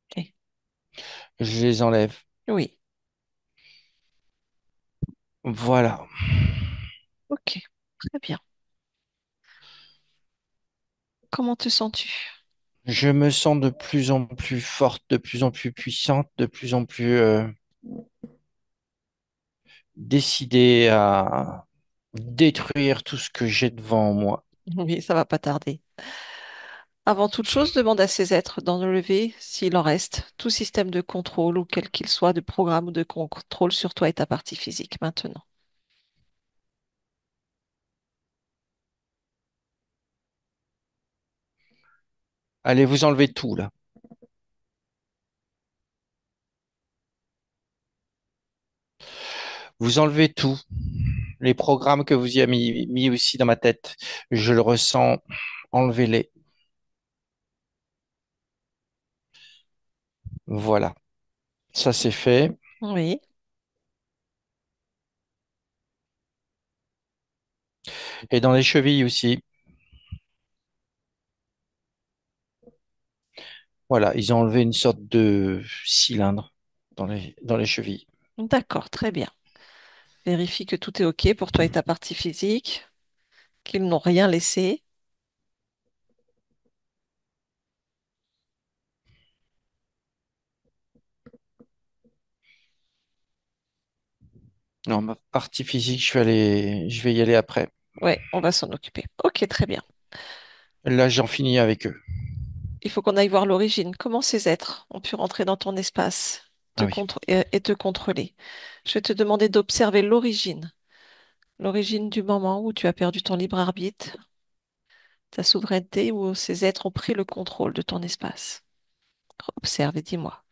Speaker 1: ok.
Speaker 2: Je les enlève.
Speaker 1: Oui,
Speaker 2: Voilà.
Speaker 1: ok. Très bien. Comment te sens-tu?
Speaker 2: Je me sens de plus en plus forte, de plus en plus puissante, de plus en plus décidée à détruire tout ce que j'ai devant moi.
Speaker 1: Oui, ça va pas tarder. Avant toute chose, demande à ces êtres d'enlever, s'il en reste, tout système de contrôle ou quel qu'il soit, de programme ou de contrôle sur toi et ta partie physique maintenant.
Speaker 2: Allez, vous enlevez tout là. Vous enlevez tout. Les programmes que vous y avez mis aussi dans ma tête, je le ressens. Enlevez-les. Voilà. Ça, c'est fait.
Speaker 1: Oui,
Speaker 2: Et dans les chevilles aussi. Voilà, ils ont enlevé une sorte de cylindre dans les chevilles.
Speaker 1: d'accord, très bien. Vérifie que tout est OK pour toi et ta partie physique, qu'ils n'ont rien laissé.
Speaker 2: Non, ma partie physique, je vais y aller après.
Speaker 1: Ouais, on va s'en occuper. OK, très bien.
Speaker 2: Là, j'en finis avec eux.
Speaker 1: Il faut qu'on aille voir l'origine. Comment ces êtres ont pu rentrer dans ton espace
Speaker 2: Ah oui.
Speaker 1: et te contrôler? Je vais te demander d'observer l'origine. L'origine du moment où tu as perdu ton libre arbitre, ta souveraineté, où ces êtres ont pris le contrôle de ton espace. Observe et dis-moi.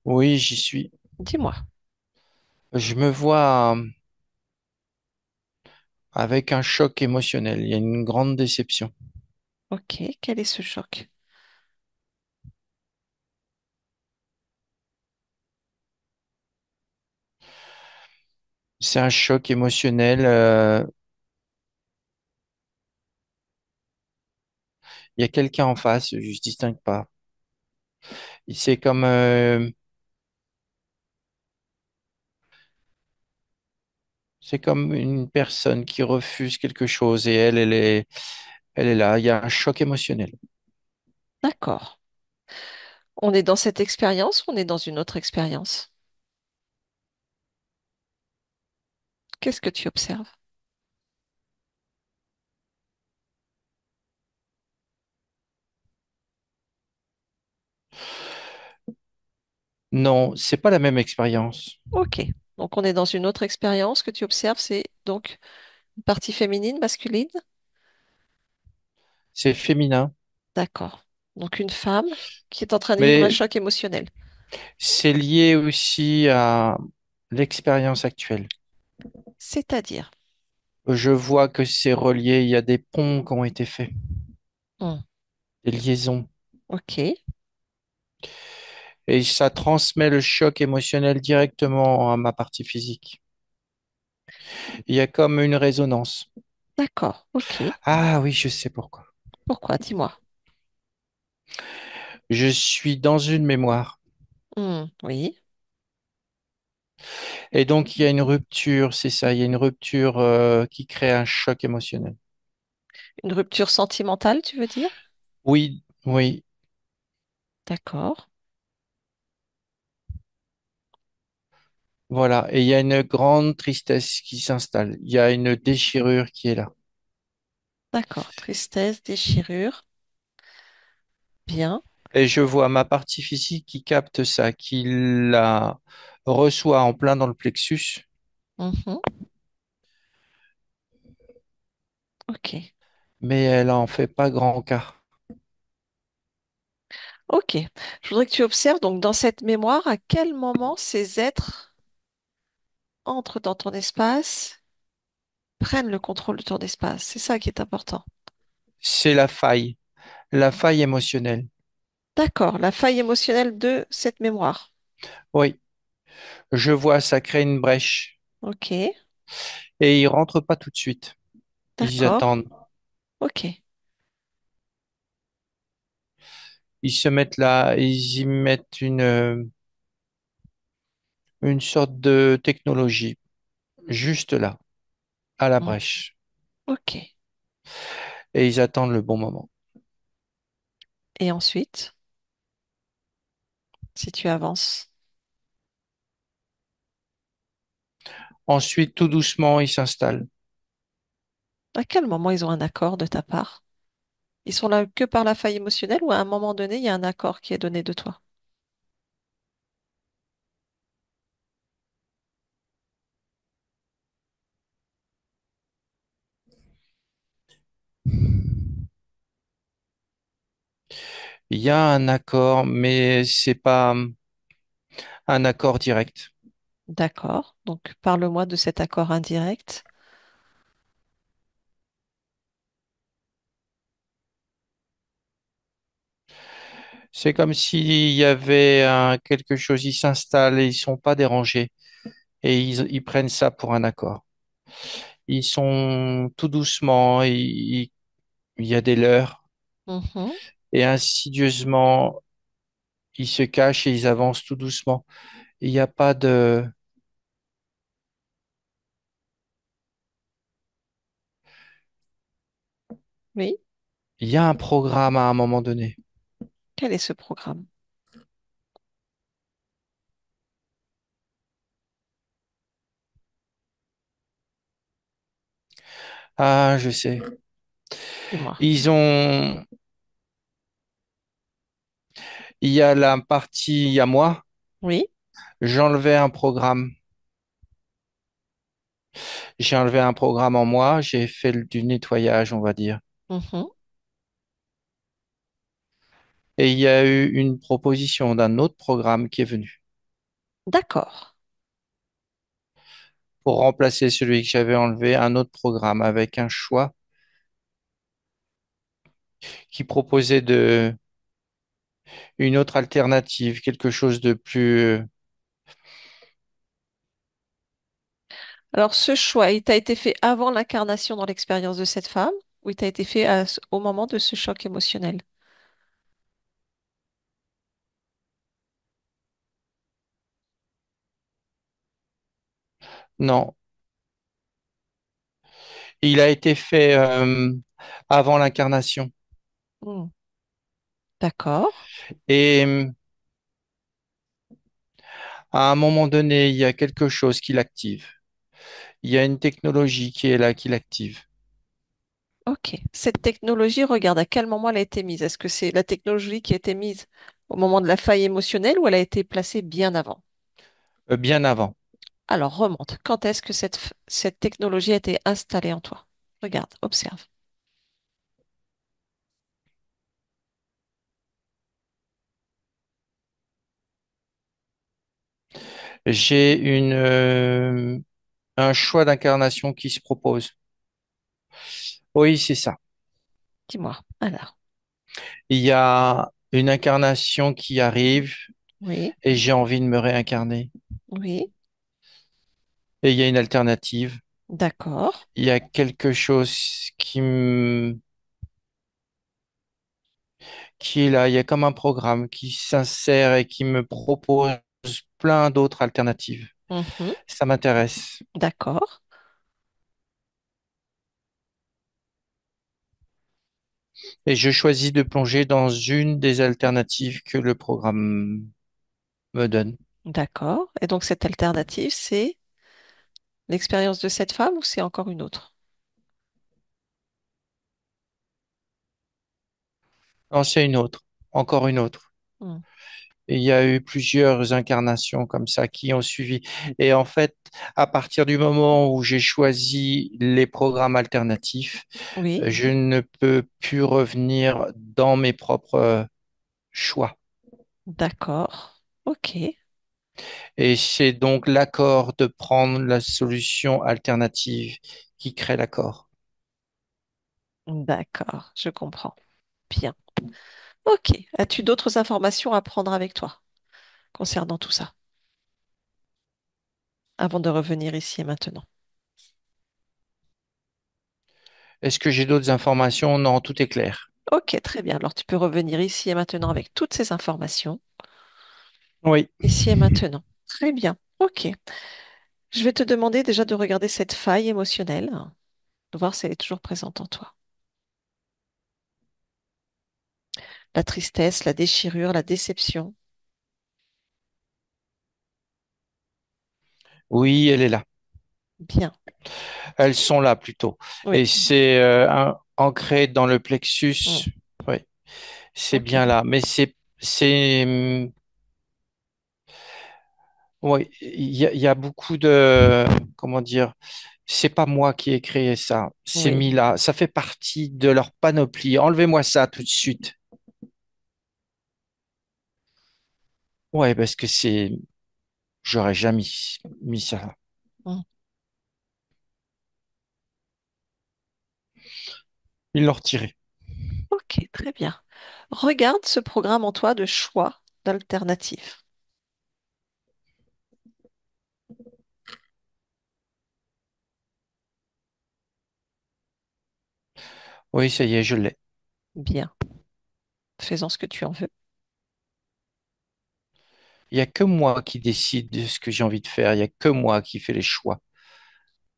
Speaker 2: Oui, j'y suis.
Speaker 1: Dis-moi.
Speaker 2: Je me vois avec un choc émotionnel. Il y a une grande déception.
Speaker 1: OK, quel est ce choc?
Speaker 2: C'est un choc émotionnel. Il y a quelqu'un en face, je ne distingue pas. C'est comme, c'est comme une personne qui refuse quelque chose et elle est là. Il y a un choc émotionnel.
Speaker 1: D'accord. On est dans cette expérience ou on est dans une autre expérience? Qu'est-ce que tu observes?
Speaker 2: Non, c'est pas la même expérience.
Speaker 1: Ok. Donc on est dans une autre expérience que tu observes, c'est donc une partie féminine, masculine?
Speaker 2: C'est féminin,
Speaker 1: D'accord. Donc une femme qui est en train de vivre un
Speaker 2: mais
Speaker 1: choc émotionnel.
Speaker 2: c'est lié aussi à l'expérience actuelle.
Speaker 1: C'est-à-dire.
Speaker 2: Je vois que c'est relié, il y a des ponts qui ont été faits,
Speaker 1: Hmm.
Speaker 2: des liaisons,
Speaker 1: Ok.
Speaker 2: et ça transmet le choc émotionnel directement à ma partie physique. Il y a comme une résonance.
Speaker 1: D'accord. Ok.
Speaker 2: Ah oui, je sais pourquoi.
Speaker 1: Pourquoi? Dis-moi.
Speaker 2: Je suis dans une mémoire.
Speaker 1: Hmm. Oui.
Speaker 2: Et donc, il y a une rupture, c'est ça, il y a une rupture qui crée un choc émotionnel.
Speaker 1: Une rupture sentimentale, tu veux dire?
Speaker 2: Oui, oui,
Speaker 1: D'accord.
Speaker 2: voilà. Et il y a une grande tristesse qui s'installe. Il y a une déchirure qui est là.
Speaker 1: D'accord. Tristesse, déchirure. Bien.
Speaker 2: Et je vois ma partie physique qui capte ça, qui la reçoit en plein dans le plexus,
Speaker 1: Mhm. Ok.
Speaker 2: mais elle en fait pas grand cas.
Speaker 1: Ok. Je voudrais que tu observes donc dans cette mémoire à quel moment ces êtres entrent dans ton espace, prennent le contrôle de ton espace. C'est ça qui est important.
Speaker 2: C'est la faille émotionnelle.
Speaker 1: D'accord. La faille émotionnelle de cette mémoire.
Speaker 2: Oui, je vois ça crée une brèche.
Speaker 1: Ok.
Speaker 2: Et ils rentrent pas tout de suite. Ils
Speaker 1: D'accord.
Speaker 2: attendent.
Speaker 1: Ok.
Speaker 2: Ils se mettent là, ils y mettent une sorte de technologie, juste là, à la
Speaker 1: Mm.
Speaker 2: brèche.
Speaker 1: Ok.
Speaker 2: Et ils attendent le bon moment.
Speaker 1: Et ensuite, si tu avances,
Speaker 2: Ensuite, tout doucement, ils s'installent.
Speaker 1: à quel moment ils ont un accord de ta part? Ils sont là que par la faille émotionnelle ou à un moment donné, il y a un accord qui est donné de toi?
Speaker 2: Il y a un accord, mais c'est pas un accord direct.
Speaker 1: D'accord. Donc, parle-moi de cet accord indirect.
Speaker 2: C'est comme s'il y avait quelque chose, ils s'installent et ils sont pas dérangés. Et ils prennent ça pour un accord. Ils sont tout doucement, il y a des leurs.
Speaker 1: Mhm.
Speaker 2: Et insidieusement, ils se cachent et ils avancent tout doucement. Il n'y a pas de...
Speaker 1: Oui.
Speaker 2: Il y a un programme à un moment donné.
Speaker 1: Quel est ce programme?
Speaker 2: Ah, je sais.
Speaker 1: Dis-moi.
Speaker 2: Ils ont... Il y a la partie, il y a moi.
Speaker 1: Oui.
Speaker 2: J'enlevais un programme. J'ai enlevé un programme en moi. J'ai fait du nettoyage, on va dire.
Speaker 1: Mhm.
Speaker 2: Et il y a eu une proposition d'un autre programme qui est venu
Speaker 1: D'accord.
Speaker 2: pour remplacer celui que j'avais enlevé, un autre programme avec un choix qui proposait une autre alternative, quelque chose de plus...
Speaker 1: Alors, ce choix, il t'a été fait avant l'incarnation dans l'expérience de cette femme ou il t'a été fait au moment de ce choc émotionnel?
Speaker 2: Non, il a été fait avant l'incarnation.
Speaker 1: Hmm. D'accord.
Speaker 2: Et à un moment donné, il y a quelque chose qui l'active. Il y a une technologie qui est là, qui l'active.
Speaker 1: Ok. Cette technologie, regarde à quel moment elle a été mise. Est-ce que c'est la technologie qui a été mise Au moment de la faille émotionnelle ou elle a été placée bien avant?
Speaker 2: Bien avant.
Speaker 1: Alors remonte. Quand est-ce que cette technologie a été installée en toi? Regarde, observe.
Speaker 2: J'ai un choix d'incarnation qui se propose. Oui, c'est ça.
Speaker 1: Dis-moi. Alors,
Speaker 2: Il y a une incarnation qui arrive
Speaker 1: oui,
Speaker 2: et j'ai envie de me réincarner.
Speaker 1: oui,
Speaker 2: Et il y a une alternative.
Speaker 1: d'accord.
Speaker 2: Il y a quelque chose qui est là. Il y a comme un programme qui s'insère et qui me propose plein d'autres alternatives.
Speaker 1: Mhm,
Speaker 2: Ça m'intéresse.
Speaker 1: d'accord,
Speaker 2: Et je choisis de plonger dans une des alternatives que le programme me donne.
Speaker 1: d'accord. Et donc cette alternative, c'est l'expérience de cette femme ou c'est encore une autre?
Speaker 2: Non, c'est une autre. Encore une autre.
Speaker 1: Hmm,
Speaker 2: Et il y a eu plusieurs incarnations comme ça qui ont suivi. Et en fait, à partir du moment où j'ai choisi les programmes alternatifs,
Speaker 1: oui,
Speaker 2: je ne peux plus revenir dans mes propres choix.
Speaker 1: d'accord. Ok,
Speaker 2: Et c'est donc l'accord de prendre la solution alternative qui crée l'accord.
Speaker 1: d'accord, je comprends. Bien. Ok. As-tu d'autres informations à prendre avec toi concernant tout ça avant de revenir ici et maintenant?
Speaker 2: Est-ce que j'ai d'autres informations? Non, tout est clair.
Speaker 1: Ok, très bien. Alors tu peux revenir ici et maintenant avec toutes ces informations.
Speaker 2: Oui.
Speaker 1: Ici et maintenant. Très bien. Ok. Je vais te demander déjà de regarder cette faille émotionnelle, de voir si elle est toujours présente en toi. La tristesse, la déchirure, la déception.
Speaker 2: Oui, elle est là.
Speaker 1: Bien.
Speaker 2: Elles sont là plutôt.
Speaker 1: Oui.
Speaker 2: Et c'est ancré dans le
Speaker 1: Mm.
Speaker 2: plexus. Oui, c'est
Speaker 1: Ok.
Speaker 2: bien là. Mais oui, il y a beaucoup comment dire, c'est pas moi qui ai créé ça. C'est
Speaker 1: Oui.
Speaker 2: mis là. Ça fait partie de leur panoplie. Enlevez-moi ça tout de suite. Ouais, parce que j'aurais jamais mis ça.
Speaker 1: Mm.
Speaker 2: Ils l'ont retiré.
Speaker 1: Ok, très bien. Regarde ce programme en toi de choix d'alternative.
Speaker 2: Oui, ça y est, je l'ai.
Speaker 1: Bien. Fais-en ce que tu en veux.
Speaker 2: Il y a que moi qui décide de ce que j'ai envie de faire. Il y a que moi qui fais les choix.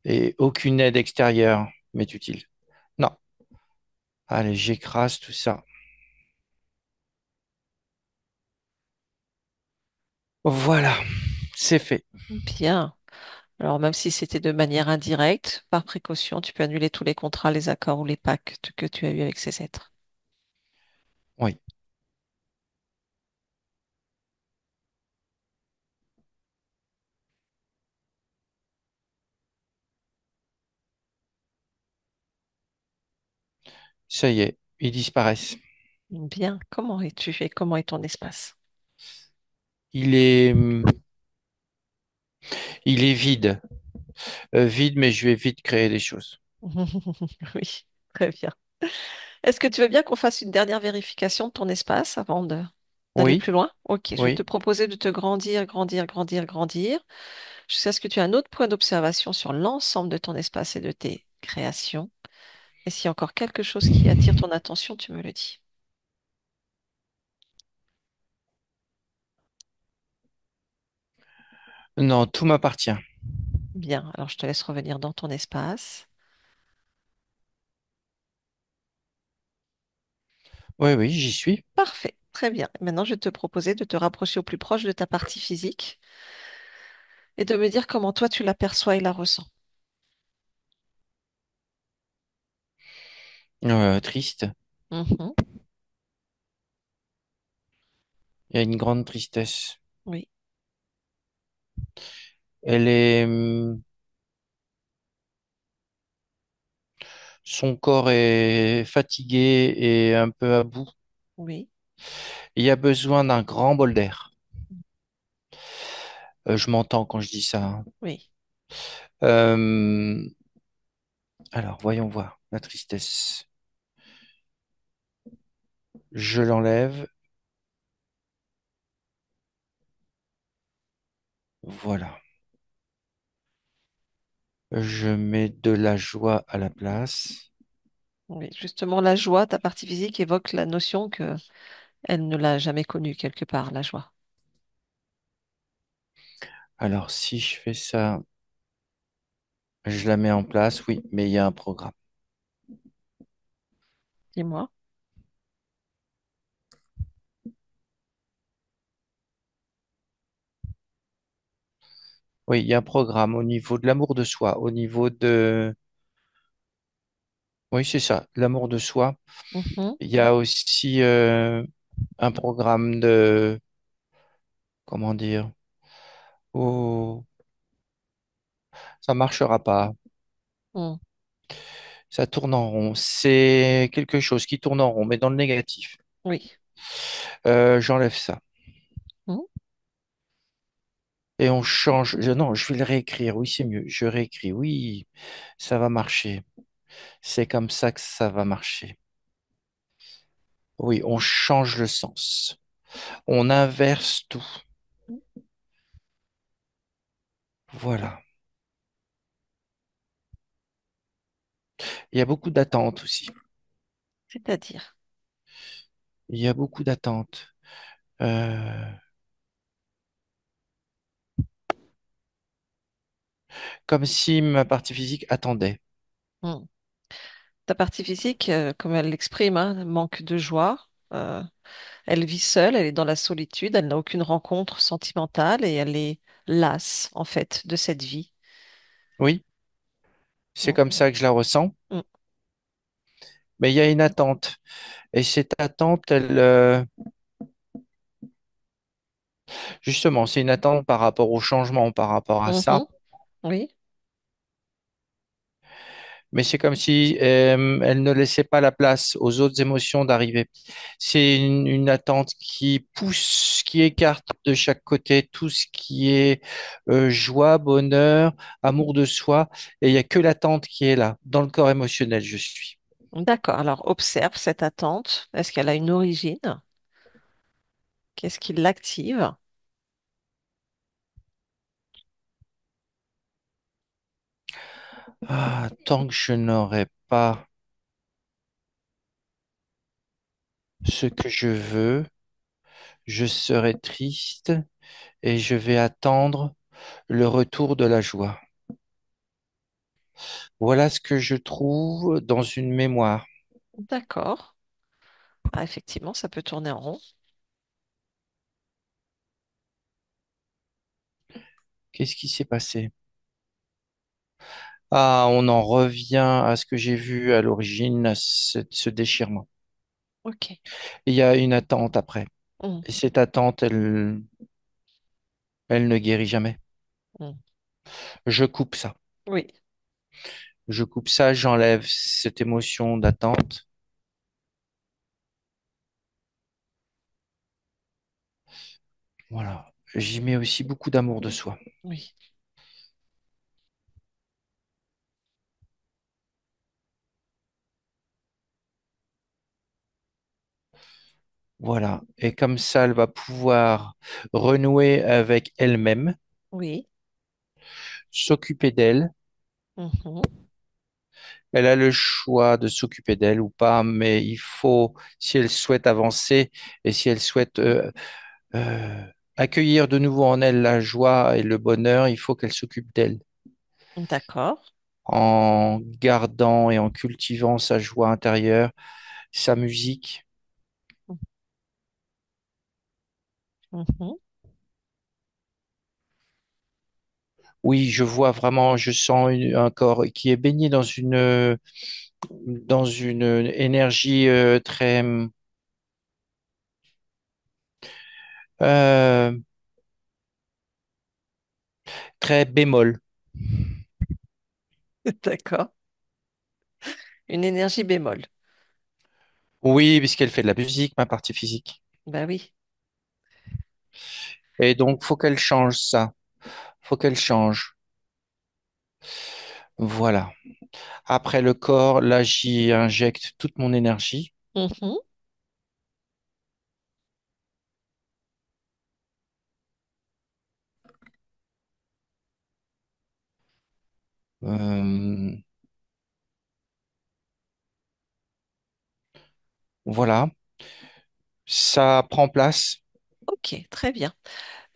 Speaker 2: Et aucune aide extérieure m'est utile. Non. Allez, j'écrase tout ça. Voilà, c'est fait.
Speaker 1: Bien. Alors, même si c'était de manière indirecte, par précaution, tu peux annuler tous les contrats, les accords ou les pactes que tu as eus avec ces êtres.
Speaker 2: Oui, ça y est, ils disparaissent.
Speaker 1: Bien. Comment es-tu et comment est ton espace?
Speaker 2: Il est, il est vide. Vide, mais je vais vite créer des choses.
Speaker 1: Oui, très bien. Est-ce que tu veux bien qu'on fasse une dernière vérification de ton espace d'aller
Speaker 2: Oui,
Speaker 1: plus loin? Ok, je vais te
Speaker 2: oui.
Speaker 1: proposer de te grandir, grandir, grandir, grandir, jusqu'à ce que tu aies un autre point d'observation sur l'ensemble de ton espace et de tes créations. Et s'il y a encore quelque chose qui attire ton attention, tu me le dis.
Speaker 2: Non, tout m'appartient.
Speaker 1: Bien, alors je te laisse revenir dans ton espace.
Speaker 2: Oui, oui, j'y suis.
Speaker 1: Parfait, très bien. Maintenant, je vais te proposer de te rapprocher au plus proche de ta partie physique et de me dire comment toi tu l'aperçois et la ressens.
Speaker 2: Triste.
Speaker 1: Mhm.
Speaker 2: Il y a une grande tristesse.
Speaker 1: Oui,
Speaker 2: Elle est, son corps est fatigué et un peu à bout.
Speaker 1: oui,
Speaker 2: Il y a besoin d'un grand bol d'air. Je m'entends quand je dis ça, hein.
Speaker 1: oui.
Speaker 2: Euh, alors, voyons voir la tristesse. Je l'enlève. Voilà. Je mets de la joie à la place.
Speaker 1: Oui, justement, la joie, ta partie physique évoque la notion que elle ne l'a jamais connue quelque part, la joie.
Speaker 2: Alors, si je fais ça, je la mets en place, oui, mais il y a un programme.
Speaker 1: Dis-moi.
Speaker 2: Oui, il y a un programme au niveau de l'amour de soi, au niveau de... Oui, c'est ça, l'amour de soi.
Speaker 1: Mhm.
Speaker 2: Il y a aussi un programme de... Comment dire? Oh, ça marchera pas.
Speaker 1: Mm.
Speaker 2: Ça tourne en rond. C'est quelque chose qui tourne en rond, mais dans le négatif.
Speaker 1: Oui.
Speaker 2: J'enlève ça.
Speaker 1: Mm.
Speaker 2: Et on change. Non, je vais le réécrire. Oui, c'est mieux. Je réécris. Oui, ça va marcher. C'est comme ça que ça va marcher. Oui, on change le sens. On inverse tout. Voilà. Il y a beaucoup d'attentes aussi.
Speaker 1: C'est-à-dire.
Speaker 2: Il y a beaucoup d'attentes. Euh, Comme si ma partie physique attendait.
Speaker 1: Mm. Ta partie physique, comme elle l'exprime, hein, manque de joie. Elle vit seule, elle est dans la solitude, elle n'a aucune rencontre sentimentale et elle est lasse, en fait, de cette vie.
Speaker 2: Oui, c'est
Speaker 1: Mm.
Speaker 2: comme ça que je la ressens.
Speaker 1: Mm.
Speaker 2: Mais il y a une attente. Et cette attente, justement, c'est une attente par rapport au changement, par rapport à ça.
Speaker 1: Mhm. Oui,
Speaker 2: Mais c'est comme si elle ne laissait pas la place aux autres émotions d'arriver. C'est une attente qui pousse, qui écarte de chaque côté tout ce qui est joie, bonheur, amour de soi. Et il n'y a que l'attente qui est là. Dans le corps émotionnel, je suis.
Speaker 1: d'accord. Alors observe cette attente. Est-ce qu'elle a une origine? Qu'est-ce qui l'active?
Speaker 2: Ah, tant que je n'aurai pas ce que je veux, je serai triste et je vais attendre le retour de la joie. Voilà ce que je trouve dans une mémoire.
Speaker 1: D'accord. Ah, effectivement, ça peut tourner en rond.
Speaker 2: Qu'est-ce qui s'est passé? Ah, on en revient à ce que j'ai vu à l'origine, à ce déchirement.
Speaker 1: Ok.
Speaker 2: Il y a une attente après.
Speaker 1: Mm.
Speaker 2: Et cette attente, elle ne guérit jamais.
Speaker 1: Mm.
Speaker 2: Je coupe ça.
Speaker 1: Oui.
Speaker 2: Je coupe ça, j'enlève cette émotion d'attente. Voilà. J'y mets aussi beaucoup d'amour de soi.
Speaker 1: Oui.
Speaker 2: Voilà. Et comme ça, elle va pouvoir renouer avec elle-même,
Speaker 1: Oui.
Speaker 2: s'occuper d'elle.
Speaker 1: Mhm.
Speaker 2: Elle a le choix de s'occuper d'elle ou pas, mais il faut, si elle souhaite avancer et si elle souhaite euh, accueillir de nouveau en elle la joie et le bonheur, il faut qu'elle s'occupe d'elle
Speaker 1: D'accord.
Speaker 2: en gardant et en cultivant sa joie intérieure, sa musique.
Speaker 1: Mhm.
Speaker 2: Oui, je vois vraiment, je sens un corps qui est baigné dans une énergie très, Euh, très bémol.
Speaker 1: D'accord. Une énergie bémol.
Speaker 2: Oui, puisqu'elle fait de la musique, ma partie physique.
Speaker 1: Bah oui.
Speaker 2: Et donc, faut qu'elle change ça. Faut qu'elle change. Voilà. Après le corps, là, j'y injecte toute mon énergie.
Speaker 1: Mhm.
Speaker 2: Euh, voilà. Ça prend place.
Speaker 1: Ok, très bien.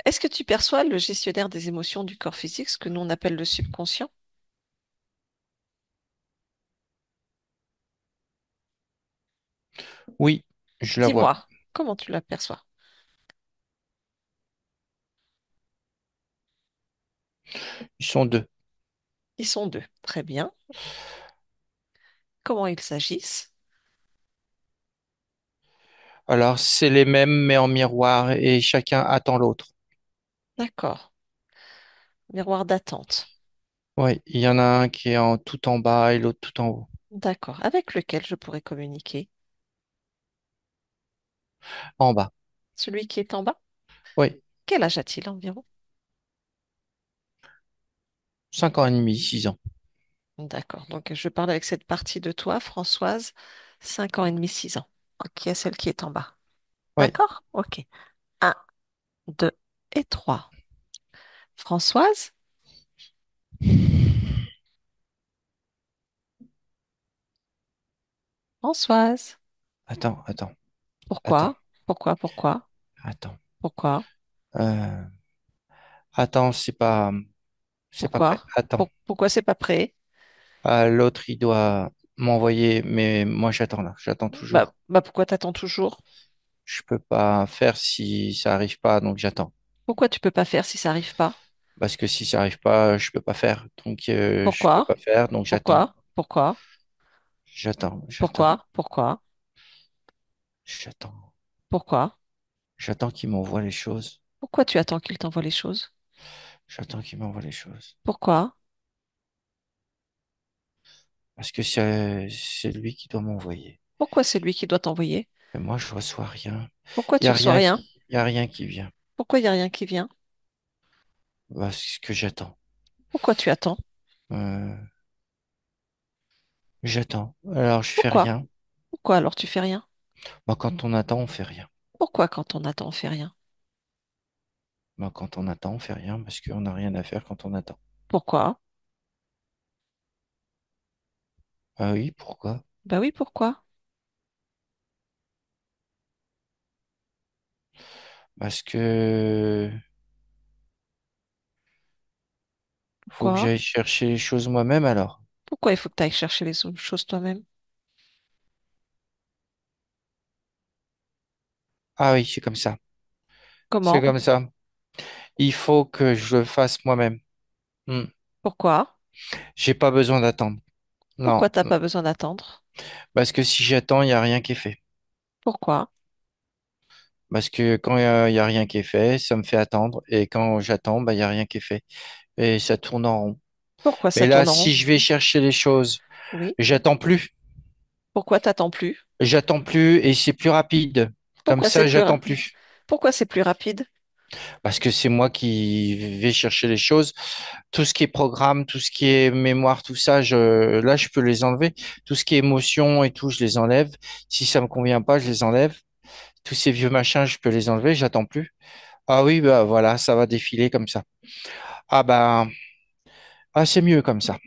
Speaker 1: Est-ce que tu perçois le gestionnaire des émotions du corps physique, ce que nous on appelle le subconscient?
Speaker 2: Oui, je la vois.
Speaker 1: Dis-moi, comment tu l'aperçois?
Speaker 2: Ils sont deux.
Speaker 1: Ils sont deux. Très bien. Comment ils s'agissent?
Speaker 2: Alors, c'est les mêmes, mais en miroir, et chacun attend l'autre.
Speaker 1: D'accord. Miroir d'attente.
Speaker 2: Oui, il y en a un qui est en tout en bas et l'autre tout en haut.
Speaker 1: D'accord. Avec lequel je pourrais communiquer?
Speaker 2: En bas.
Speaker 1: Celui qui est en bas?
Speaker 2: Oui,
Speaker 1: Quel âge a-t-il environ?
Speaker 2: 5 ans et demi, 6 ans.
Speaker 1: D'accord. Donc, je parle avec cette partie de toi, Françoise, 5 ans et demi, 6 ans. Ok, celle qui est en bas.
Speaker 2: Oui.
Speaker 1: D'accord? Ok. Un, 2 et 3. Françoise? Françoise.
Speaker 2: Attends, attends, attends,
Speaker 1: Pourquoi? Pourquoi? Pourquoi?
Speaker 2: attends.
Speaker 1: Pourquoi?
Speaker 2: Euh, attends, c'est pas prêt.
Speaker 1: Pourquoi?
Speaker 2: Attends.
Speaker 1: Pourquoi c'est pas prêt?
Speaker 2: L'autre, il doit m'envoyer, mais moi, j'attends là. J'attends toujours.
Speaker 1: Bah pourquoi t'attends toujours?
Speaker 2: Je peux pas faire si ça arrive pas, donc j'attends.
Speaker 1: Pourquoi tu peux pas faire si ça arrive pas?
Speaker 2: Parce que si ça arrive pas, je peux pas faire. Donc, je peux
Speaker 1: Pourquoi?
Speaker 2: pas faire, donc j'attends.
Speaker 1: Pourquoi? Pourquoi?
Speaker 2: J'attends,
Speaker 1: Pourquoi? Pourquoi?
Speaker 2: j'attends.
Speaker 1: Pourquoi?
Speaker 2: J'attends qu'il m'envoie les choses.
Speaker 1: Pourquoi tu attends qu'il t'envoie les choses?
Speaker 2: J'attends qu'il m'envoie les choses.
Speaker 1: Pourquoi?
Speaker 2: Parce que c'est lui qui doit m'envoyer.
Speaker 1: Pourquoi c'est lui qui doit t'envoyer?
Speaker 2: Et moi, je reçois rien.
Speaker 1: Pourquoi
Speaker 2: Il y
Speaker 1: tu
Speaker 2: a
Speaker 1: reçois
Speaker 2: rien
Speaker 1: rien?
Speaker 2: qui, il y a rien qui vient.
Speaker 1: Pourquoi il n'y a rien qui vient?
Speaker 2: Parce que j'attends.
Speaker 1: Pourquoi tu attends?
Speaker 2: Euh, j'attends. Alors, je fais
Speaker 1: Pourquoi?
Speaker 2: rien.
Speaker 1: Pourquoi alors tu fais rien?
Speaker 2: Moi, quand on attend, on fait rien.
Speaker 1: Pourquoi quand on attend on fait rien?
Speaker 2: Moi, quand on attend, on fait rien parce qu'on n'a rien à faire quand on attend.
Speaker 1: Pourquoi?
Speaker 2: Ah oui, pourquoi?
Speaker 1: Bah oui, pourquoi?
Speaker 2: Parce que faut que
Speaker 1: Pourquoi?
Speaker 2: j'aille chercher les choses moi-même alors.
Speaker 1: Pourquoi il faut que tu ailles chercher les autres choses toi-même?
Speaker 2: Ah oui, c'est comme ça. C'est
Speaker 1: Comment?
Speaker 2: comme ça. Il faut que je le fasse moi-même. Hmm.
Speaker 1: Pourquoi?
Speaker 2: J'ai pas besoin d'attendre.
Speaker 1: Pourquoi
Speaker 2: Non,
Speaker 1: t'as pas besoin d'attendre?
Speaker 2: parce que si j'attends, il n'y a rien qui est fait.
Speaker 1: Pourquoi?
Speaker 2: Parce que quand il y a rien qui est fait, ça me fait attendre. Et quand j'attends, bah, il n'y a rien qui est fait. Et ça tourne en rond.
Speaker 1: Pourquoi
Speaker 2: Mais
Speaker 1: ça
Speaker 2: là,
Speaker 1: tourne en rond?
Speaker 2: si je vais chercher les choses,
Speaker 1: Oui.
Speaker 2: j'attends plus.
Speaker 1: Pourquoi t'attends plus?
Speaker 2: J'attends plus et c'est plus rapide. Comme
Speaker 1: Pourquoi c'est
Speaker 2: ça,
Speaker 1: plus
Speaker 2: j'attends plus.
Speaker 1: Pourquoi c'est plus rapide?
Speaker 2: Parce que c'est moi qui vais chercher les choses. Tout ce qui est programme, tout ce qui est mémoire, tout ça, là, je peux les enlever. Tout ce qui est émotion et tout, je les enlève. Si ça me convient pas, je les enlève. Tous ces vieux machins, je peux les enlever, j'attends plus. Ah oui, bah voilà, ça va défiler comme ça. Ah bah, ah, c'est mieux comme ça.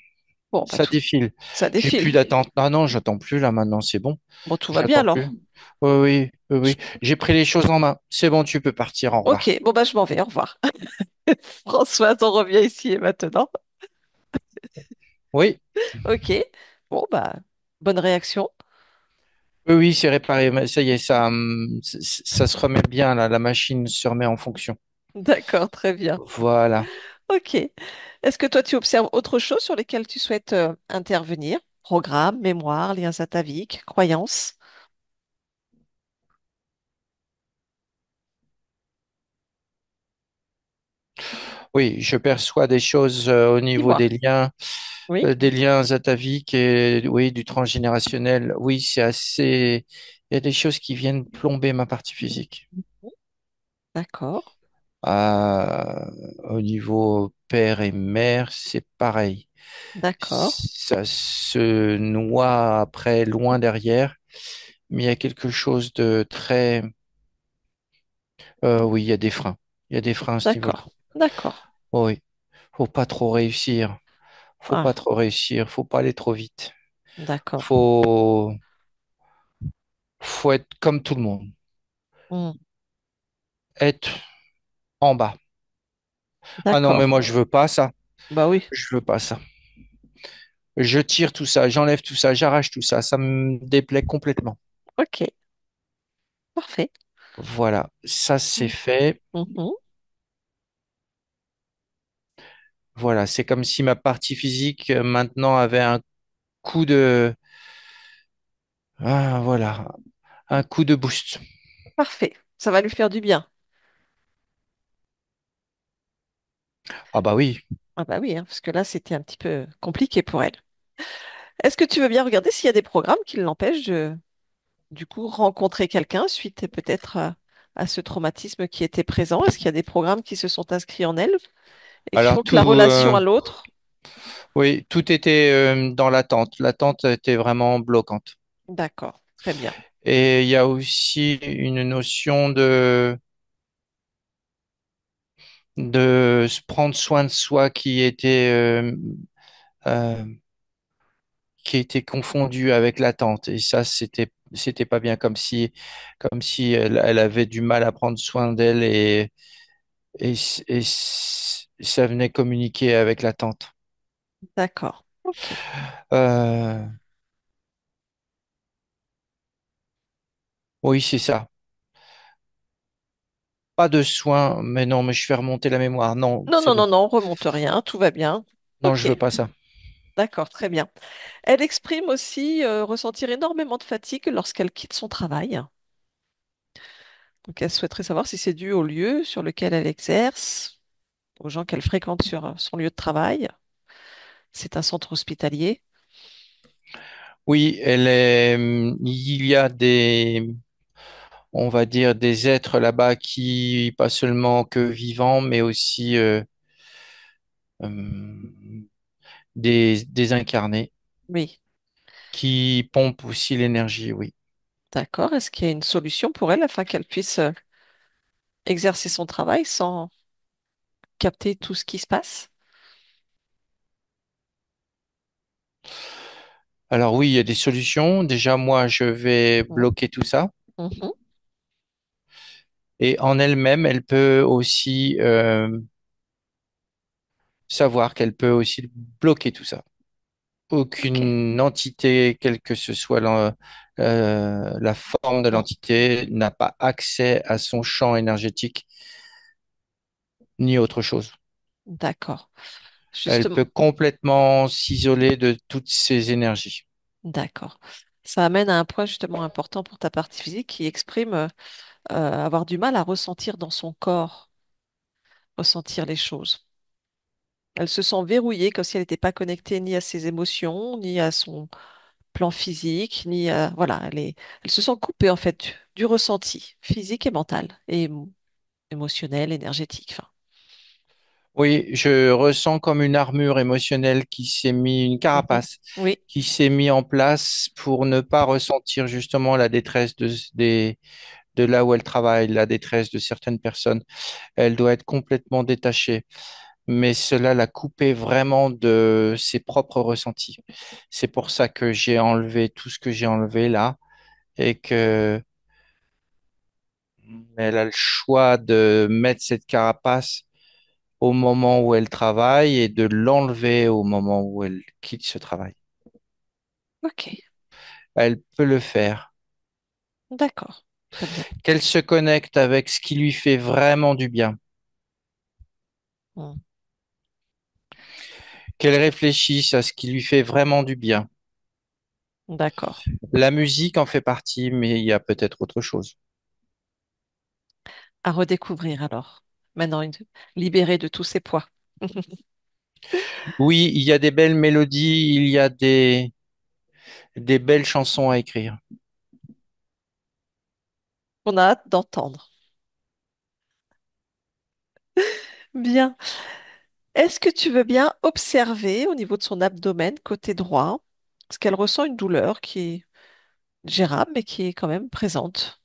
Speaker 1: Bon, bah
Speaker 2: Ça
Speaker 1: tout,
Speaker 2: défile.
Speaker 1: ça
Speaker 2: J'ai plus
Speaker 1: défile.
Speaker 2: d'attente. Ah non, j'attends plus là maintenant, c'est bon.
Speaker 1: Bon, tout va bien
Speaker 2: J'attends plus.
Speaker 1: alors.
Speaker 2: Oui, oui, oui,
Speaker 1: Je-
Speaker 2: oui. J'ai pris les choses en main. C'est bon, tu peux partir. Au revoir.
Speaker 1: Ok, bon bah je m'en vais, au revoir. Françoise, on revient ici et maintenant.
Speaker 2: Oui,
Speaker 1: Ok, bon bah bonne réaction.
Speaker 2: oui, oui, c'est réparé. Mais ça y est, ça se remet bien là. La machine se remet en fonction.
Speaker 1: D'accord, très bien.
Speaker 2: Voilà.
Speaker 1: Ok. Est-ce que toi tu observes autre chose sur lesquelles tu souhaites intervenir? Programme, mémoire, liens ataviques, croyances?
Speaker 2: Oui, je perçois des choses au niveau
Speaker 1: Dis-moi. Oui,
Speaker 2: des liens ataviques et oui, du transgénérationnel. Oui, c'est assez. Il y a des choses qui viennent plomber ma partie physique.
Speaker 1: d'accord,
Speaker 2: Au niveau père et mère, c'est pareil.
Speaker 1: d'accord,
Speaker 2: Ça se noie après, loin derrière, mais il y a quelque chose de très. Oui, il y a des freins. Il y a des freins à ce niveau-là.
Speaker 1: d'accord, d'accord.
Speaker 2: Oui, faut pas trop réussir. Faut pas
Speaker 1: Ah,
Speaker 2: trop réussir. Faut pas aller trop vite.
Speaker 1: d'accord.
Speaker 2: Faut, faut être comme tout le monde.
Speaker 1: Hmm,
Speaker 2: Être en bas. Ah non, mais
Speaker 1: d'accord.
Speaker 2: moi, je veux pas ça.
Speaker 1: Bah oui,
Speaker 2: Je veux pas ça. Je tire tout ça, j'enlève tout ça, j'arrache tout ça. Ça me déplaît complètement.
Speaker 1: ok, parfait.
Speaker 2: Voilà, ça c'est
Speaker 1: Hmm,
Speaker 2: fait.
Speaker 1: mhm,
Speaker 2: Voilà, c'est comme si ma partie physique maintenant avait un coup de, voilà, un coup de boost.
Speaker 1: parfait. Ça va lui faire du bien.
Speaker 2: Ah bah oui.
Speaker 1: Ah bah oui, hein, parce que là, c'était un petit peu compliqué pour elle. Est-ce que tu veux bien regarder s'il y a des programmes qui l'empêchent de, du coup, rencontrer quelqu'un suite peut-être à ce traumatisme qui était présent? Est-ce qu'il y a des programmes qui se sont inscrits en elle et qui
Speaker 2: Alors
Speaker 1: font que
Speaker 2: tout,
Speaker 1: la relation à l'autre?
Speaker 2: oui, tout était dans l'attente. L'attente était vraiment bloquante.
Speaker 1: D'accord, très bien.
Speaker 2: Et il y a aussi une notion de se prendre soin de soi euh, qui était confondue avec l'attente. Et ça, c'était pas bien, comme si elle avait du mal à prendre soin d'elle et ça venait communiquer avec l'attente.
Speaker 1: D'accord, ok.
Speaker 2: Euh, oui, c'est ça. Pas de soins, mais non, mais je fais remonter la mémoire. Non,
Speaker 1: Non,
Speaker 2: c'est
Speaker 1: non,
Speaker 2: bon.
Speaker 1: non, non, remonte rien, tout va bien.
Speaker 2: Non,
Speaker 1: Ok,
Speaker 2: je veux pas ça.
Speaker 1: d'accord, très bien. Elle exprime aussi ressentir énormément de fatigue lorsqu'elle quitte son travail. Donc, elle souhaiterait savoir si c'est dû au lieu sur lequel elle exerce, aux gens qu'elle fréquente sur son lieu de travail. C'est un centre hospitalier.
Speaker 2: Oui, il y a on va dire, des êtres là-bas qui, pas seulement que vivants, mais aussi euh, des incarnés
Speaker 1: Oui,
Speaker 2: qui pompent aussi l'énergie, oui.
Speaker 1: d'accord. Est-ce qu'il y a une solution pour elle afin qu'elle puisse exercer son travail sans capter tout ce qui se passe?
Speaker 2: Alors oui, il y a des solutions. Déjà, moi, je vais
Speaker 1: Mm.
Speaker 2: bloquer tout ça.
Speaker 1: Mhm.
Speaker 2: Et en elle-même, elle peut aussi savoir qu'elle peut aussi bloquer tout ça.
Speaker 1: Ok.
Speaker 2: Aucune entité, quelle que ce soit la forme de
Speaker 1: Mm.
Speaker 2: l'entité, n'a pas accès à son champ énergétique ni autre chose.
Speaker 1: D'accord.
Speaker 2: Elle peut
Speaker 1: Justement,
Speaker 2: complètement s'isoler de toutes ces énergies.
Speaker 1: d'accord. Ça amène à un point justement important pour ta partie physique qui exprime avoir du mal à ressentir dans son corps, ressentir les choses. Elle se sent verrouillée comme si elle n'était pas connectée ni à ses émotions, ni à son plan physique, ni à... Voilà, elle se sent coupée en fait du ressenti physique et mental, et émotionnel, énergétique. Enfin,
Speaker 2: Oui, je ressens comme une armure émotionnelle qui s'est mis, une
Speaker 1: mhm.
Speaker 2: carapace
Speaker 1: Oui,
Speaker 2: qui s'est mis en place pour ne pas ressentir justement la détresse de là où elle travaille, la détresse de certaines personnes. Elle doit être complètement détachée, mais cela l'a coupée vraiment de ses propres ressentis. C'est pour ça que j'ai enlevé tout ce que j'ai enlevé là et que elle a le choix de mettre cette carapace au moment où elle travaille et de l'enlever au moment où elle quitte ce travail.
Speaker 1: ok,
Speaker 2: Elle peut le faire.
Speaker 1: d'accord, très bien.
Speaker 2: Qu'elle se connecte avec ce qui lui fait vraiment du bien.
Speaker 1: Mm.
Speaker 2: Qu'elle réfléchisse à ce qui lui fait vraiment du bien.
Speaker 1: D'accord.
Speaker 2: La musique en fait partie, mais il y a peut-être autre chose.
Speaker 1: À redécouvrir alors. Maintenant, libérée de tous ses poids.
Speaker 2: Oui, il y a des belles mélodies, il y a des belles chansons à écrire.
Speaker 1: On a hâte d'entendre. Bien. Est-ce que tu veux bien observer au niveau de son abdomen, côté droit, parce qu'elle ressent une douleur qui est gérable, mais qui est quand même présente.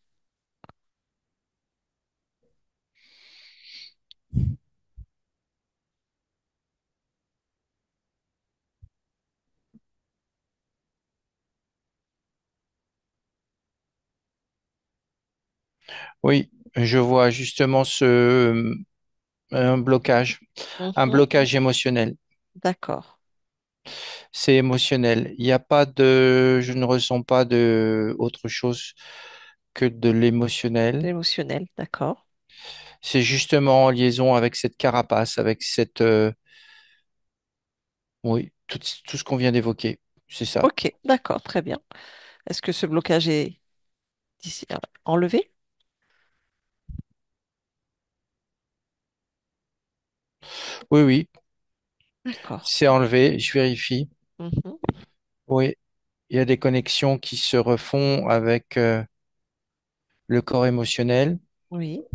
Speaker 2: Oui, je vois justement un
Speaker 1: Mhm.
Speaker 2: blocage émotionnel.
Speaker 1: D'accord.
Speaker 2: C'est émotionnel. Il n'y a pas de, je ne ressens pas de autre chose que de l'émotionnel.
Speaker 1: L'émotionnel, d'accord.
Speaker 2: C'est justement en liaison avec cette carapace, avec oui, tout ce qu'on vient d'évoquer. C'est ça.
Speaker 1: Ok, d'accord, très bien. Est-ce que ce blocage est enlevé?
Speaker 2: Oui, oui,
Speaker 1: D'accord.
Speaker 2: c'est enlevé. Je vérifie.
Speaker 1: Mhm.
Speaker 2: Oui, il y a des connexions qui se refont avec le corps émotionnel.
Speaker 1: Oui,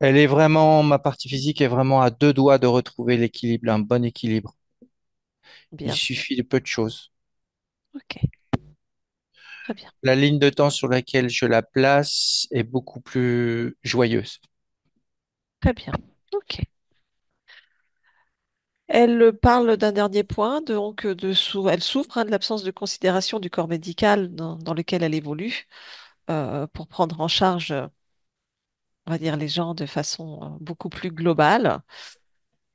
Speaker 2: Ma partie physique est vraiment à deux doigts de retrouver l'équilibre, un bon équilibre. Il
Speaker 1: bien.
Speaker 2: suffit de peu de choses.
Speaker 1: Ok, très bien.
Speaker 2: La ligne de temps sur laquelle je la place est beaucoup plus joyeuse.
Speaker 1: Très bien. Ok. Elle parle d'un dernier point, donc elle souffre hein, de l'absence de considération du corps médical dans lequel elle évolue pour prendre en charge, on va dire, les gens de façon beaucoup plus globale.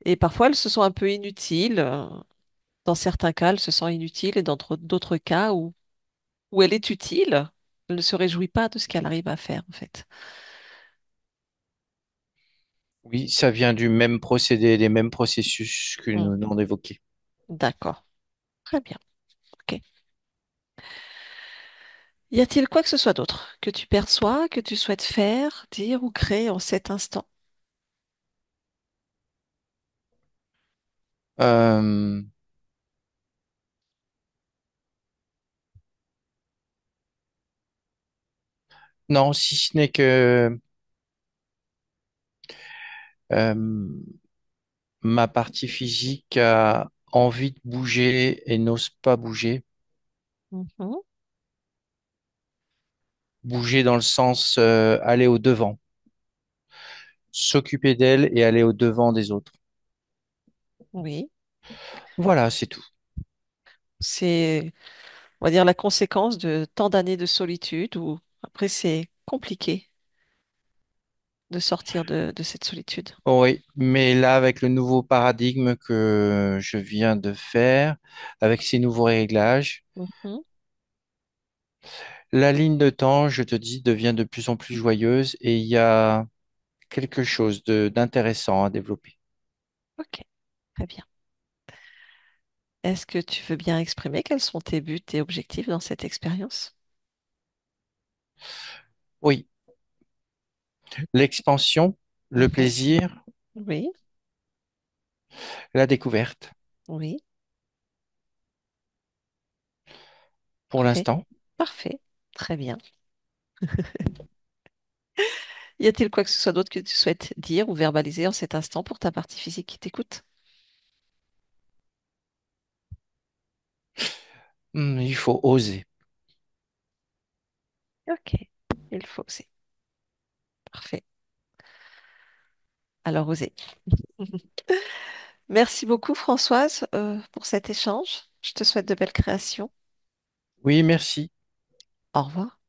Speaker 1: Et parfois, elles se sont un peu inutiles. Dans certains cas, elle se sent inutile et dans d'autres cas où elle est utile, elle ne se réjouit pas de ce qu'elle arrive à faire, en fait.
Speaker 2: Oui, ça vient du même procédé, des mêmes processus que
Speaker 1: Hmm,
Speaker 2: nous venons d'évoquer.
Speaker 1: d'accord. Très bien. Ok. Y a-t-il quoi que ce soit d'autre que tu perçois, que tu souhaites faire, dire ou créer en cet instant?
Speaker 2: Euh, non, si ce n'est que euh, ma partie physique a envie de bouger et n'ose pas bouger.
Speaker 1: Mhm.
Speaker 2: Bouger dans le sens aller au devant, s'occuper d'elle et aller au devant des autres.
Speaker 1: Oui.
Speaker 2: Voilà, c'est tout.
Speaker 1: C'est, on va dire, la conséquence de tant d'années de solitude où après c'est compliqué de sortir de cette solitude.
Speaker 2: Oui, mais là, avec le nouveau paradigme que je viens de faire, avec ces nouveaux réglages,
Speaker 1: Mhm.
Speaker 2: la ligne de temps, je te dis, devient de plus en plus joyeuse et il y a quelque chose d'intéressant à développer.
Speaker 1: Ok, très bien. Est-ce que tu veux bien exprimer quels sont tes buts et objectifs dans cette expérience?
Speaker 2: Oui, l'expansion, le
Speaker 1: Mhm.
Speaker 2: plaisir,
Speaker 1: Oui,
Speaker 2: la découverte,
Speaker 1: oui,
Speaker 2: pour
Speaker 1: parfait,
Speaker 2: l'instant.
Speaker 1: parfait, très bien. Y a-t-il quoi que ce soit d'autre que tu souhaites dire ou verbaliser en cet instant pour ta partie physique qui t'écoute?
Speaker 2: Il faut oser.
Speaker 1: Ok, il faut oser. Parfait. Alors oser. Merci beaucoup Françoise pour cet échange. Je te souhaite de belles créations.
Speaker 2: Oui, merci.
Speaker 1: Au revoir.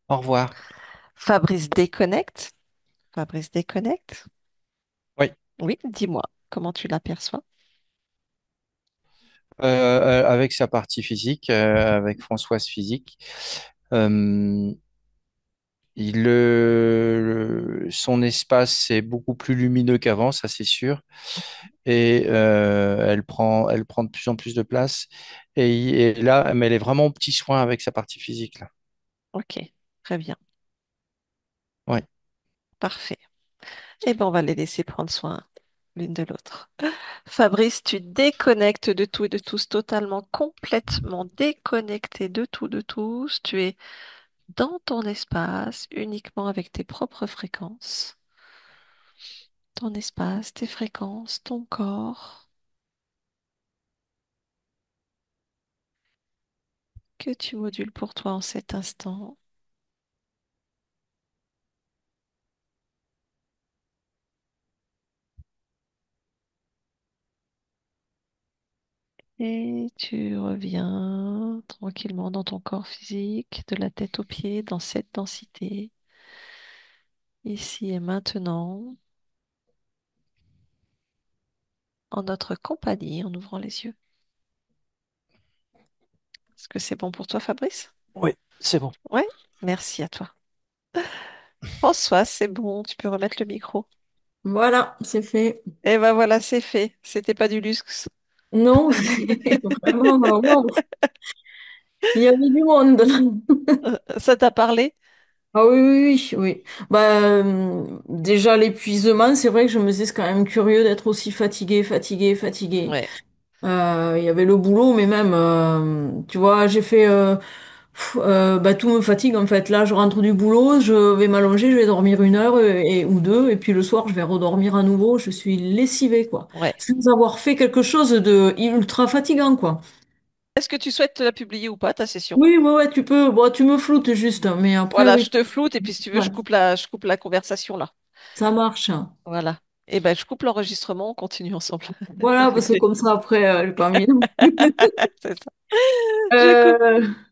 Speaker 2: Au revoir.
Speaker 1: Fabrice déconnecte. Fabrice déconnecte.
Speaker 2: Oui.
Speaker 1: Oui, dis-moi comment tu l'aperçois.
Speaker 2: Avec sa partie physique, avec Françoise physique. Euh, son espace c'est beaucoup plus lumineux qu'avant, ça c'est sûr. Et elle prend de plus en plus de place. Et là, mais elle est vraiment au petit soin avec sa partie physique là.
Speaker 1: Ok, très bien,
Speaker 2: Ouais.
Speaker 1: parfait. Eh ben, on va les laisser prendre soin l'une de l'autre. Fabrice, tu déconnectes de tout et de tous, totalement, complètement déconnecté de tout, de tous. Tu es dans ton espace, uniquement avec tes propres fréquences. Ton espace, tes fréquences, ton corps, que tu modules pour toi en cet instant. Et tu reviens tranquillement dans ton corps physique, de la tête aux pieds, dans cette densité, ici et maintenant, en notre compagnie, en ouvrant les yeux. Est-ce que c'est bon pour toi, Fabrice?
Speaker 2: Oui, c'est bon.
Speaker 1: Oui, merci à toi. François, c'est bon, tu peux remettre le micro.
Speaker 3: Voilà, c'est fait.
Speaker 1: Et ben voilà, c'est fait. C'était pas du luxe.
Speaker 3: Non, c'est vraiment, wow. Il y avait du monde là.
Speaker 1: Ça t'a parlé?
Speaker 3: Ah oui, oui, oui, oui. Bah, déjà l'épuisement, c'est vrai que je me disais c'est quand même curieux d'être aussi fatigué, fatigué, fatigué.
Speaker 1: Ouais,
Speaker 3: Il y avait le boulot, mais même, tu vois, j'ai fait, bah, tout me fatigue en fait. Là, je rentre du boulot, je vais m'allonger, je vais dormir 1 heure ou deux, et puis le soir, je vais redormir à nouveau. Je suis lessivée, quoi,
Speaker 1: ouais.
Speaker 3: sans avoir fait quelque chose de ultra fatigant, quoi.
Speaker 1: Est-ce que tu souhaites la publier ou pas, ta session?
Speaker 3: Oui, ouais, ouais, tu peux. Bon, tu me floutes juste, hein, mais après,
Speaker 1: Voilà,
Speaker 3: oui.
Speaker 1: je te floute et puis si tu veux,
Speaker 3: Ouais,
Speaker 1: je coupe la conversation là.
Speaker 3: ça marche.
Speaker 1: Voilà. Et ben, je coupe l'enregistrement, on continue ensemble.
Speaker 3: Voilà, parce que
Speaker 1: Ok.
Speaker 3: comme ça, après, j'ai pas mis non plus.
Speaker 1: C'est ça. Je
Speaker 3: Euh,
Speaker 1: coupe.